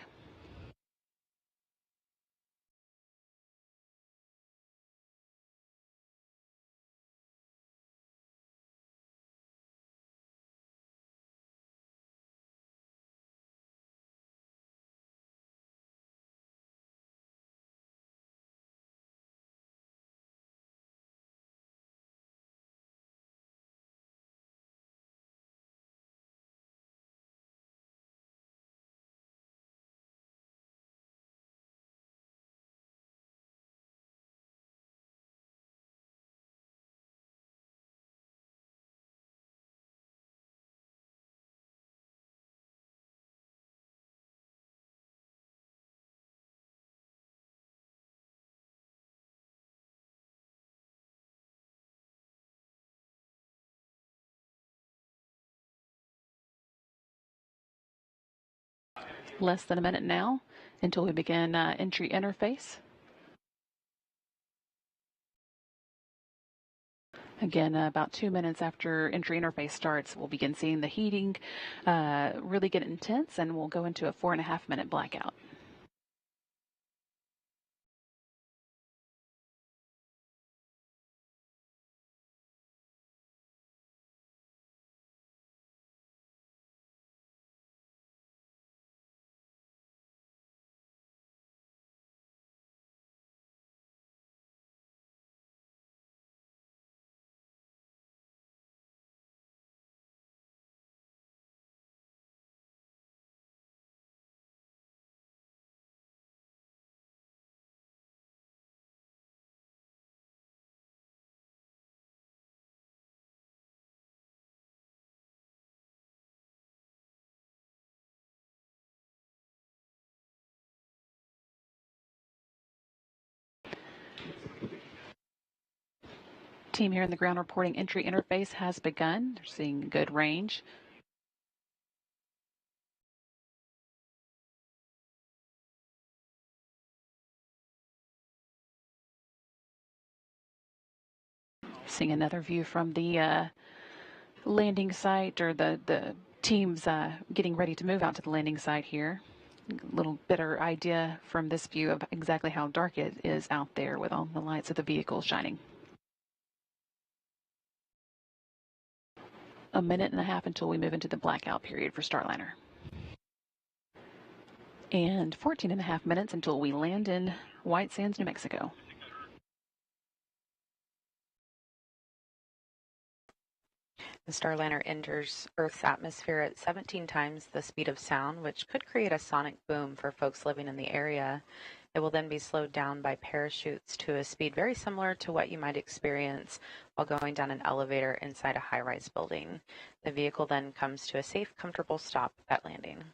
Less than a minute now until we begin entry interface. Again, about 2 minutes after entry interface starts, we'll begin seeing the heating really get intense, and we'll go into a 4.5 minute blackout. Team here in the ground reporting entry interface has begun. They're seeing good range. Seeing another view from the landing site, or the teams getting ready to move out to the landing site here. A little better idea from this view of exactly how dark it is out there with all the lights of the vehicle shining. A minute and a half until we move into the blackout period for Starliner. And 14.5 minutes until we land in White Sands, New Mexico. The Starliner enters Earth's atmosphere at 17 times the speed of sound, which could create a sonic boom for folks living in the area. It will then be slowed down by parachutes to a speed very similar to what you might experience while going down an elevator inside a high-rise building. The vehicle then comes to a safe, comfortable stop at landing.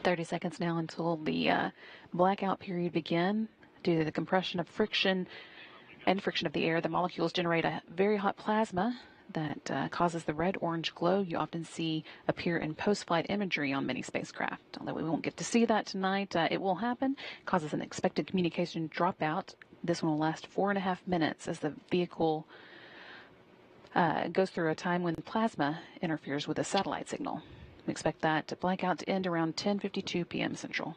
"30 seconds now until the blackout period begin. Due to the compression of friction and friction of the air, the molecules generate a very hot plasma that causes the red-orange glow you often see appear in post-flight imagery on many spacecraft. Although we won't get to see that tonight, it will happen. It causes an expected communication dropout. This one will last 4.5 minutes as the vehicle goes through a time when plasma interferes with the satellite signal. We expect that blackout to end around 10:52 p.m. Central.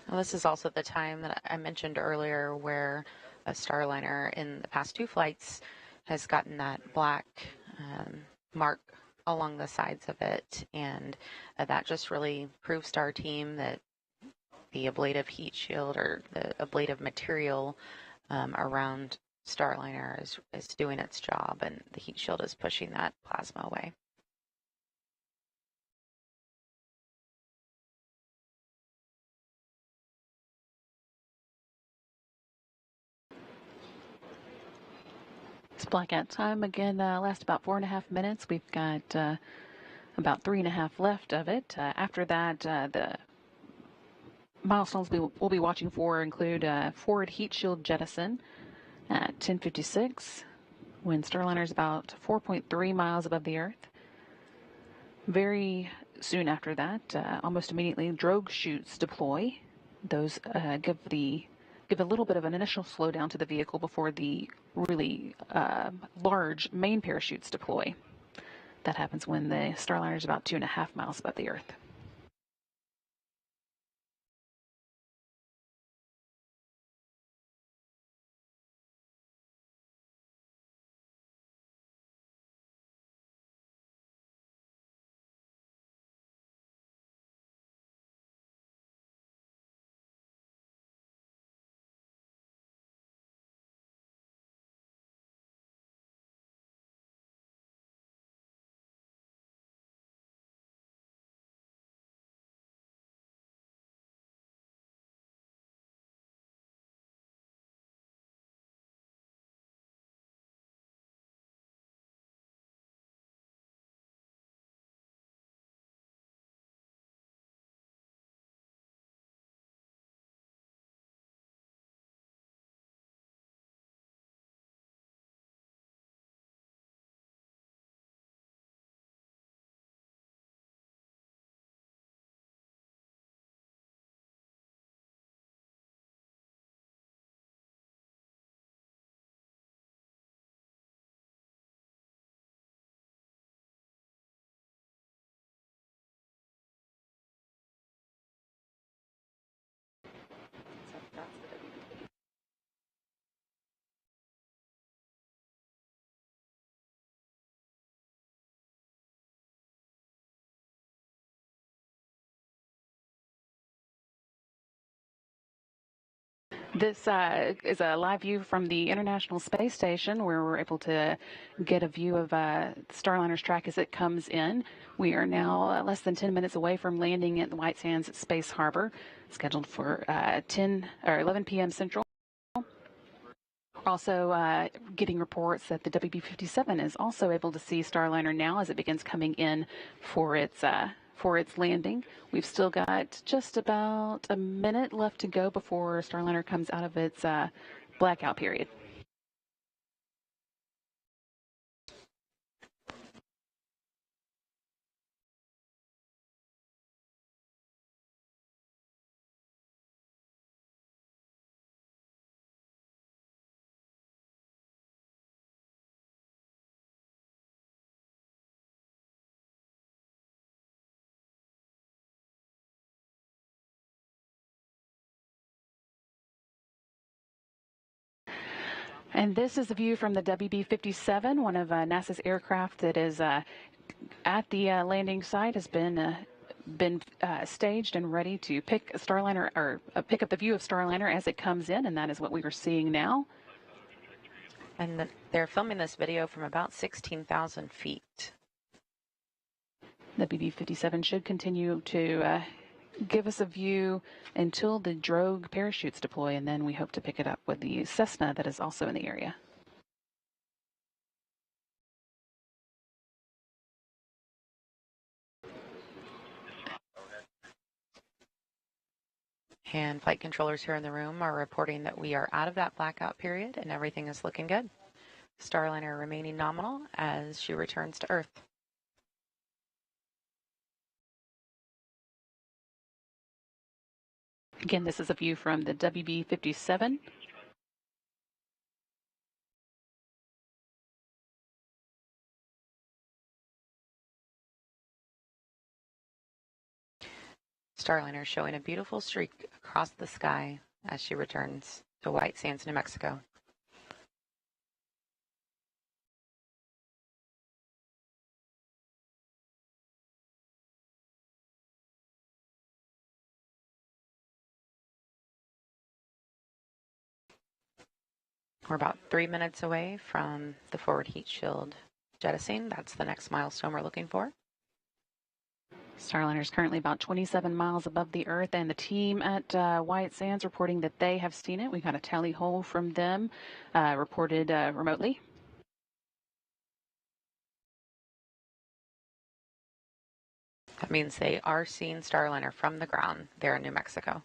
Well, this is also the time that I mentioned earlier where a Starliner in the past 2 flights has gotten that black mark along the sides of it, and that just really proves to our team that the ablative heat shield or the ablative material around Starliner is doing its job, and the heat shield is pushing that plasma away. It's blackout time again. Lasts about 4.5 minutes. We've got about 3.5 left of it. After that, the milestones we'll be watching for include forward heat shield jettison at 10:56, when Starliner is about 4.3 miles above the Earth. Very soon after that, almost immediately, drogue chutes deploy. Those give a little bit of an initial slowdown to the vehicle before the really large main parachutes deploy. That happens when the Starliner is about 2.5 miles above the Earth. This is a live view from the International Space Station, where we're able to get a view of Starliner's track as it comes in. We are now less than 10 minutes away from landing at the White Sands Space Harbor, scheduled for 11 p.m. Central. Also getting reports that the WB-57 is also able to see Starliner now as it begins coming in for its landing. We've still got just about a minute left to go before Starliner comes out of its blackout period. And this is a view from the WB-57, one of NASA's aircraft that is at the landing site, has been staged and ready to pick a Starliner, or pick up the view of Starliner as it comes in, and that is what we are seeing now. And they're filming this video from about 16,000 feet. The WB-57 should continue to give us a view until the drogue parachutes deploy, and then we hope to pick it up with the Cessna that is also in the area. And flight controllers here in the room are reporting that we are out of that blackout period and everything is looking good. Starliner remaining nominal as she returns to Earth. Again, this is a view from the WB-57. Starliner showing a beautiful streak across the sky as she returns to White Sands, New Mexico. We're about 3 minutes away from the forward heat shield jettisoning. That's the next milestone we're looking for. Starliner is currently about 27 miles above the Earth, and the team at White Sands reporting that they have seen it. We got a tally hole from them reported remotely. That means they are seeing Starliner from the ground there in New Mexico.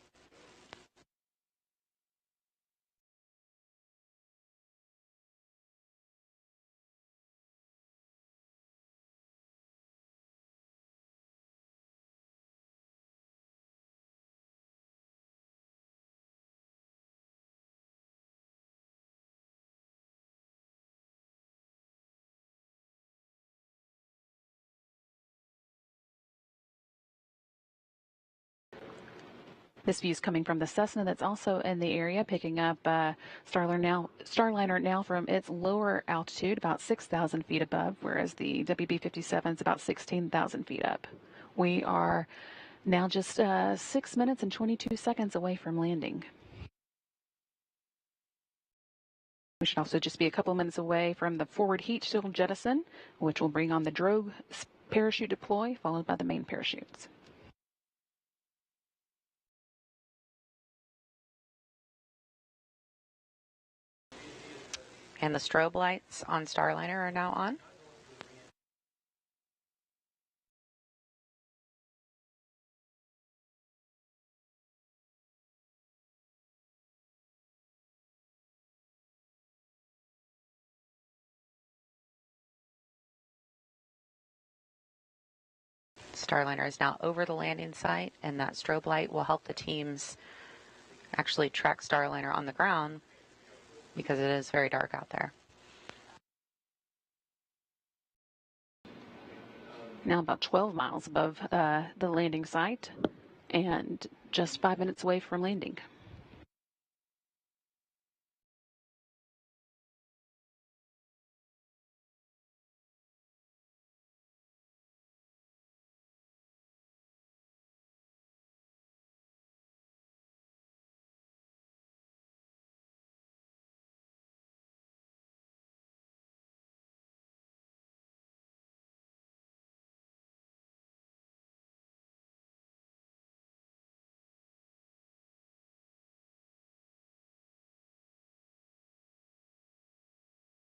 This view is coming from the Cessna that's also in the area, picking up Starliner now from its lower altitude, about 6,000 feet above, whereas the WB-57 is about 16,000 feet up. We are now just 6 minutes and 22 seconds away from landing. We should also just be a couple minutes away from the forward heat shield jettison, which will bring on the drogue parachute deploy, followed by the main parachutes. And the strobe lights on Starliner are now on. Starliner is now over the landing site, and that strobe light will help the teams actually track Starliner on the ground because it is very dark out there. Now about 12 miles above the landing site and just 5 minutes away from landing.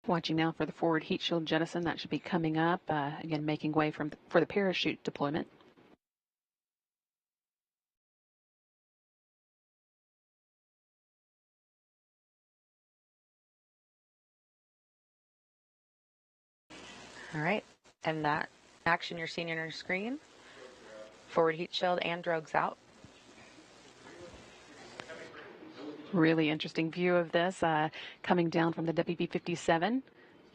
Watching now for the forward heat shield jettison. That should be coming up, again making way for the parachute deployment. All right, and that action you're seeing on your screen, forward heat shield and drogues out. Really interesting view of this coming down from the WB-57.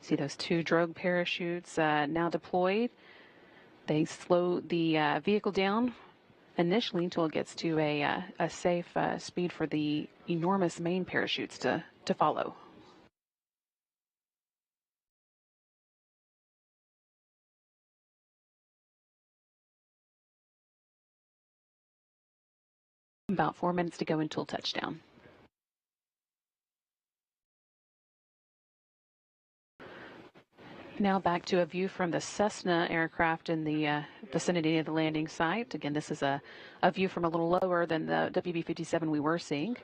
See those two drogue parachutes now deployed. They slow the vehicle down initially until it gets to a safe speed for the enormous main parachutes to follow. About 4 minutes to go until touchdown. Now back to a view from the Cessna aircraft in the vicinity of the landing site. Again, this is a view from a little lower than the WB-57 we were seeing.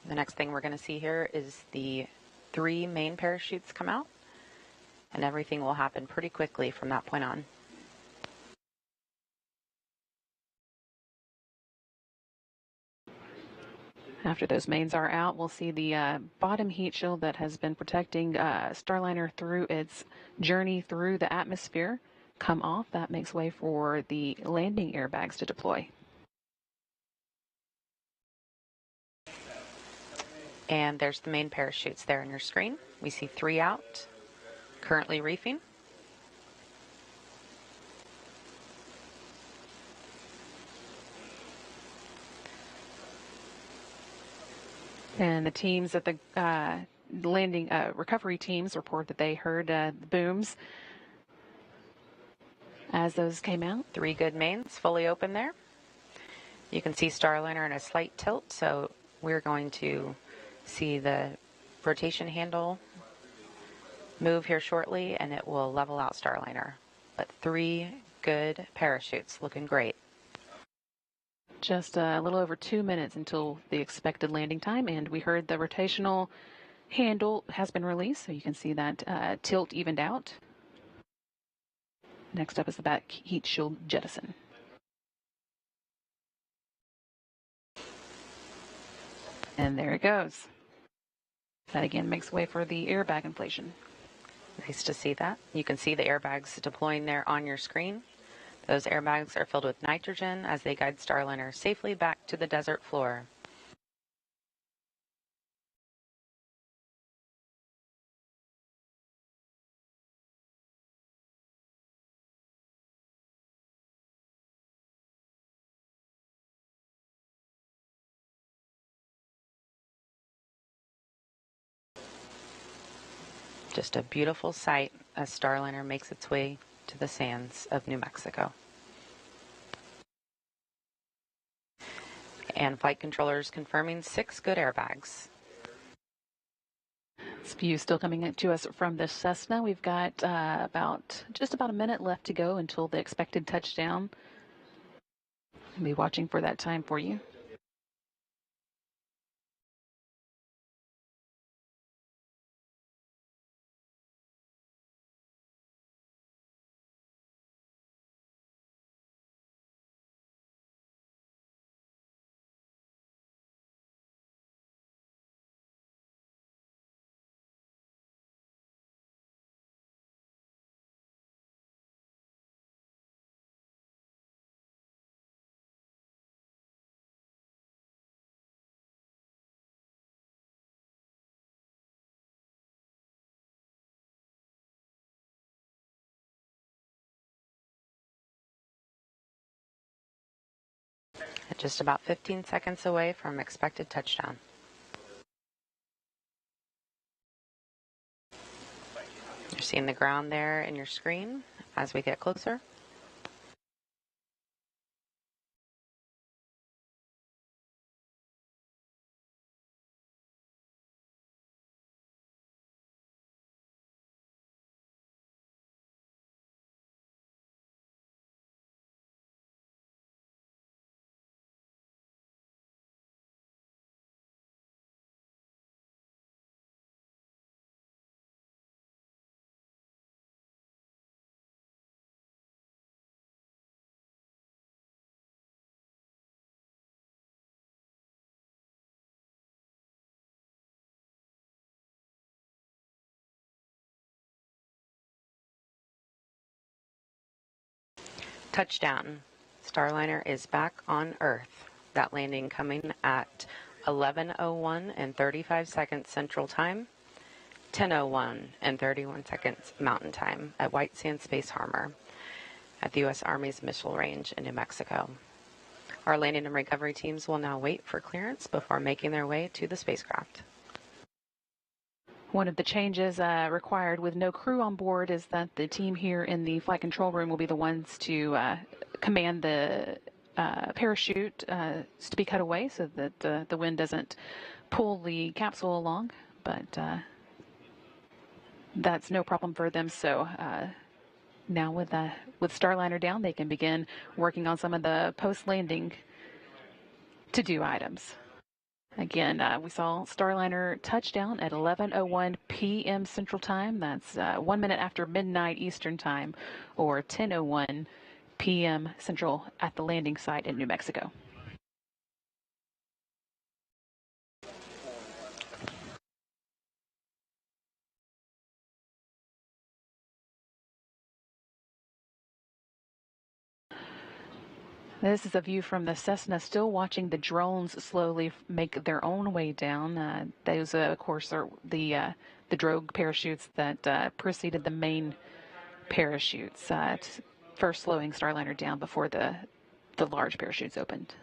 The next thing we're going to see here is the 3 main parachutes come out, and everything will happen pretty quickly from that point on. After those mains are out, we'll see the bottom heat shield that has been protecting Starliner through its journey through the atmosphere come off. That makes way for the landing airbags to deploy. And there's the main parachutes there on your screen. We see 3 out. currently reefing. And the teams at the landing recovery teams report that they heard the booms as those came out. 3 good mains fully open there. You can see Starliner in a slight tilt, so we're going to see the rotation handle move here shortly, and it will level out Starliner. But 3 good parachutes, looking great. Just a little over 2 minutes until the expected landing time, and we heard the rotational handle has been released, so you can see that tilt evened out. Next up is the back heat shield jettison. And there it goes. That again makes way for the airbag inflation. Nice to see that. You can see the airbags deploying there on your screen. Those airbags are filled with nitrogen as they guide Starliner safely back to the desert floor. Just a beautiful sight as Starliner makes its way to the sands of New Mexico. And flight controllers confirming 6 good airbags. This view still coming to us from the Cessna. We've got just about a minute left to go until the expected touchdown. I'll be watching for that time for you. Just about 15 seconds away from expected touchdown. You're seeing the ground there in your screen as we get closer. Touchdown. Starliner is back on Earth. That landing coming at 11:01 and 35 seconds Central Time, 10:01 and 31 seconds Mountain Time at White Sands Space Harbor at the U.S. Army's Missile Range in New Mexico. Our landing and recovery teams will now wait for clearance before making their way to the spacecraft. One of the changes required with no crew on board is that the team here in the flight control room will be the ones to command the parachute to be cut away so that the wind doesn't pull the capsule along. But that's no problem for them. So now with Starliner down, they can begin working on some of the post-landing to-do items. Again, we saw Starliner touchdown at 11:01 p.m. Central Time. That's 1 minute after midnight Eastern Time, or 10:01 p.m. Central at the landing site in New Mexico. This is a view from the Cessna, still watching the drones slowly make their own way down. Those, of course, are the the drogue parachutes that preceded the main parachutes, first slowing Starliner down before the large parachutes opened.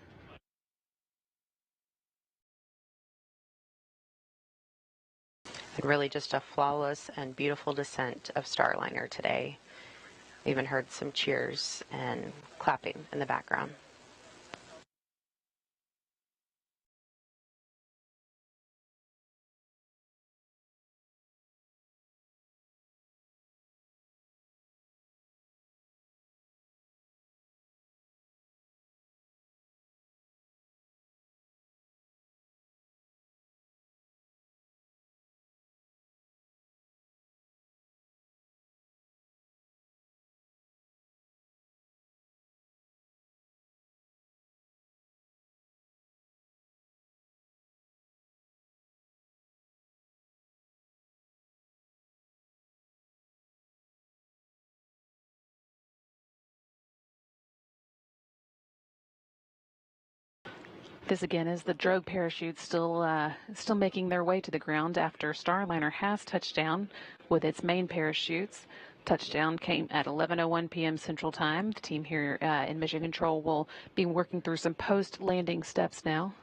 And really just a flawless and beautiful descent of Starliner today. Even heard some cheers and clapping in the background. This again is the drogue parachutes still making their way to the ground after Starliner has touched down with its main parachutes. Touchdown came at 11:01 p.m. Central Time. The team here in Mission Control will be working through some post-landing steps now.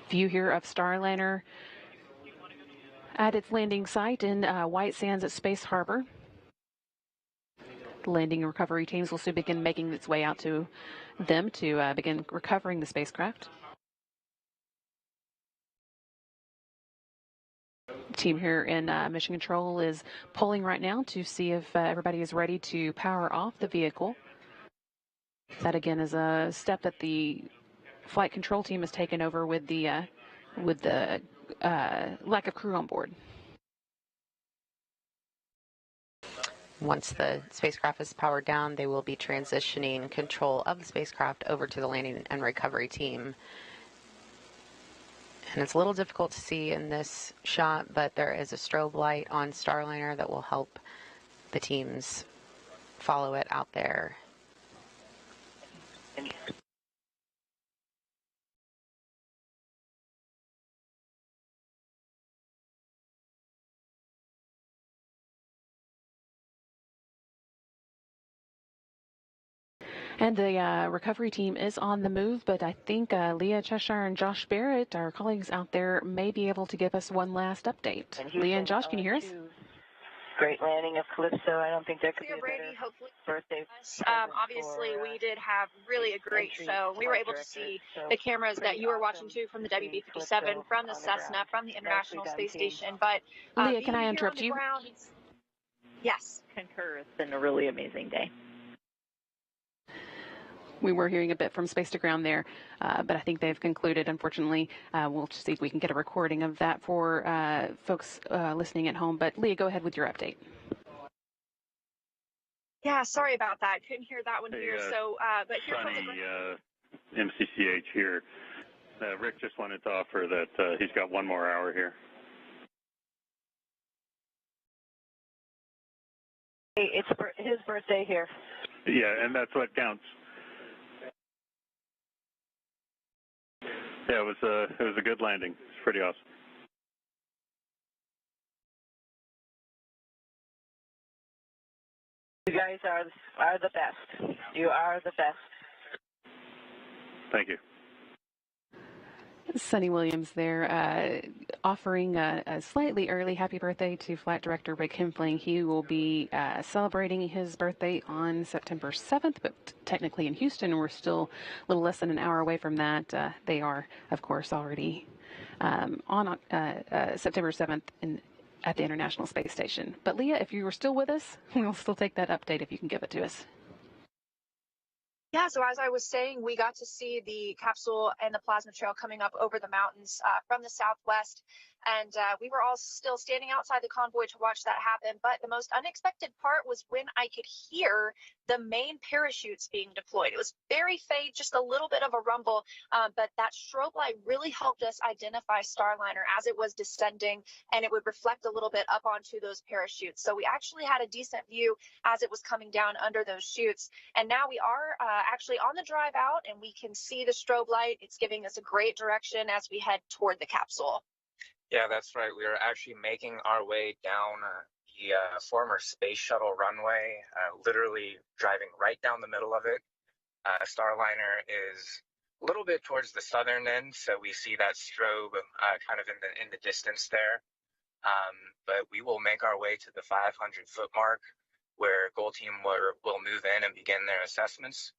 View here of Starliner at its landing site in White Sands at Space Harbor. The landing and recovery teams will soon begin making its way out to them to begin recovering the spacecraft. The team here in Mission Control is polling right now to see if everybody is ready to power off the vehicle. That again is a step that the flight control team has taken over with the lack of crew on board. Once the spacecraft is powered down, they will be transitioning control of the spacecraft over to the landing and recovery team. And it's a little difficult to see in this shot, but there is a strobe light on Starliner that will help the teams follow it out there. And the recovery team is on the move, but I think Leah Cheshire and Josh Barrett, our colleagues out there, may be able to give us one last update. Leah and Josh, can you hear us? Great landing of Calypso. I don't think there could be a better birthday. Obviously, we did have really a great show. We were able to see the cameras that you were watching too from the WB-57, from the Cessna, from the International Space Station. But Leah, can I interrupt you? Yes. Concur. It's been a really amazing day. We were hearing a bit from Space to Ground there, but I think they've concluded, unfortunately. We'll see if we can get a recording of that for folks listening at home. But Leah, go ahead with your update. Yeah, sorry about that. Couldn't hear that one here. So, but here Suni, MCCH here. Rick just wanted to offer that he's got one more hour here. Hey, it's his birthday here. Yeah, and that's what counts. Yeah, it was a good landing. It's pretty awesome. You guys are the best. You are the best. Thank you. Suni Williams there, offering a slightly early happy birthday to Flight Director Rick Henfling. He will be celebrating his birthday on September 7th, but technically in Houston, we're still a little less than an hour away from that. They are, of course, already on September 7th at the International Space Station. But Leah, if you were still with us, we'll still take that update if you can give it to us. Yeah, so as I was saying, we got to see the capsule and the plasma trail coming up over the mountains from the southwest. and we were all still standing outside the convoy to watch that happen. But the most unexpected part was when I could hear the main parachutes being deployed. It was very faint, just a little bit of a rumble, but that strobe light really helped us identify Starliner as it was descending, and it would reflect a little bit up onto those parachutes. So we actually had a decent view as it was coming down under those chutes. And now we are actually on the drive out, and we can see the strobe light. It's giving us a great direction as we head toward the capsule. Yeah, that's right. We are actually making our way down the former space shuttle runway, literally driving right down the middle of it. Starliner is a little bit towards the southern end, so we see that strobe kind of in the distance there. But we will make our way to the 500-foot mark, where Goal Team will move in and begin their assessments.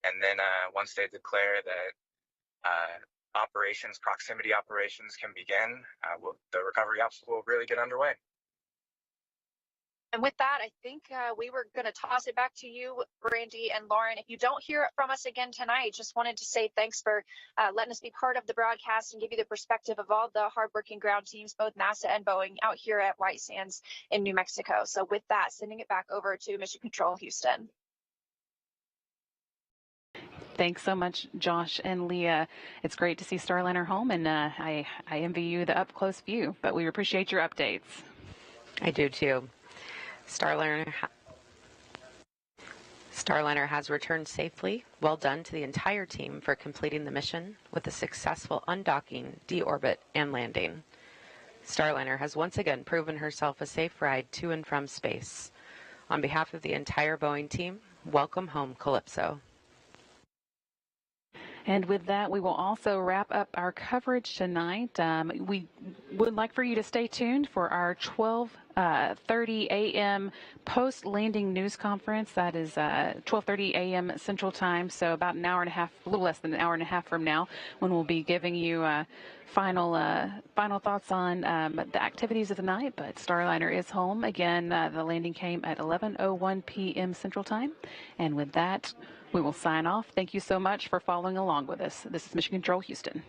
And then once they declare that proximity operations can begin, the recovery ops will really get underway. And with that, I think we were going to toss it back to you, Brandy and Lauren. If you don't hear it from us again tonight, just wanted to say thanks for letting us be part of the broadcast and give you the perspective of all the hardworking ground teams, both NASA and Boeing, out here at White Sands in New Mexico. So with that, sending it back over to Mission Control Houston. Thanks so much, Josh and Leah. It's great to see Starliner home, and I envy you the up-close view, but we appreciate your updates. I do, too. Starliner has returned safely. Well done to the entire team for completing the mission with a successful undocking, deorbit, and landing. Starliner has once again proven herself a safe ride to and from space. On behalf of the entire Boeing team, welcome home, Calypso. And with that, we will also wrap up our coverage tonight. We would like for you to stay tuned for our 12:30 a.m. post-landing news conference. That is 12:30 a.m. Central Time, so about an hour and a half, a little less than an hour and a half from now, when we'll be giving you final thoughts on the activities of the night. But Starliner is home. Again, the landing came at 11:01 p.m. Central Time. And with that, we will sign off. Thank you so much for following along with us. This is Mission Control Houston.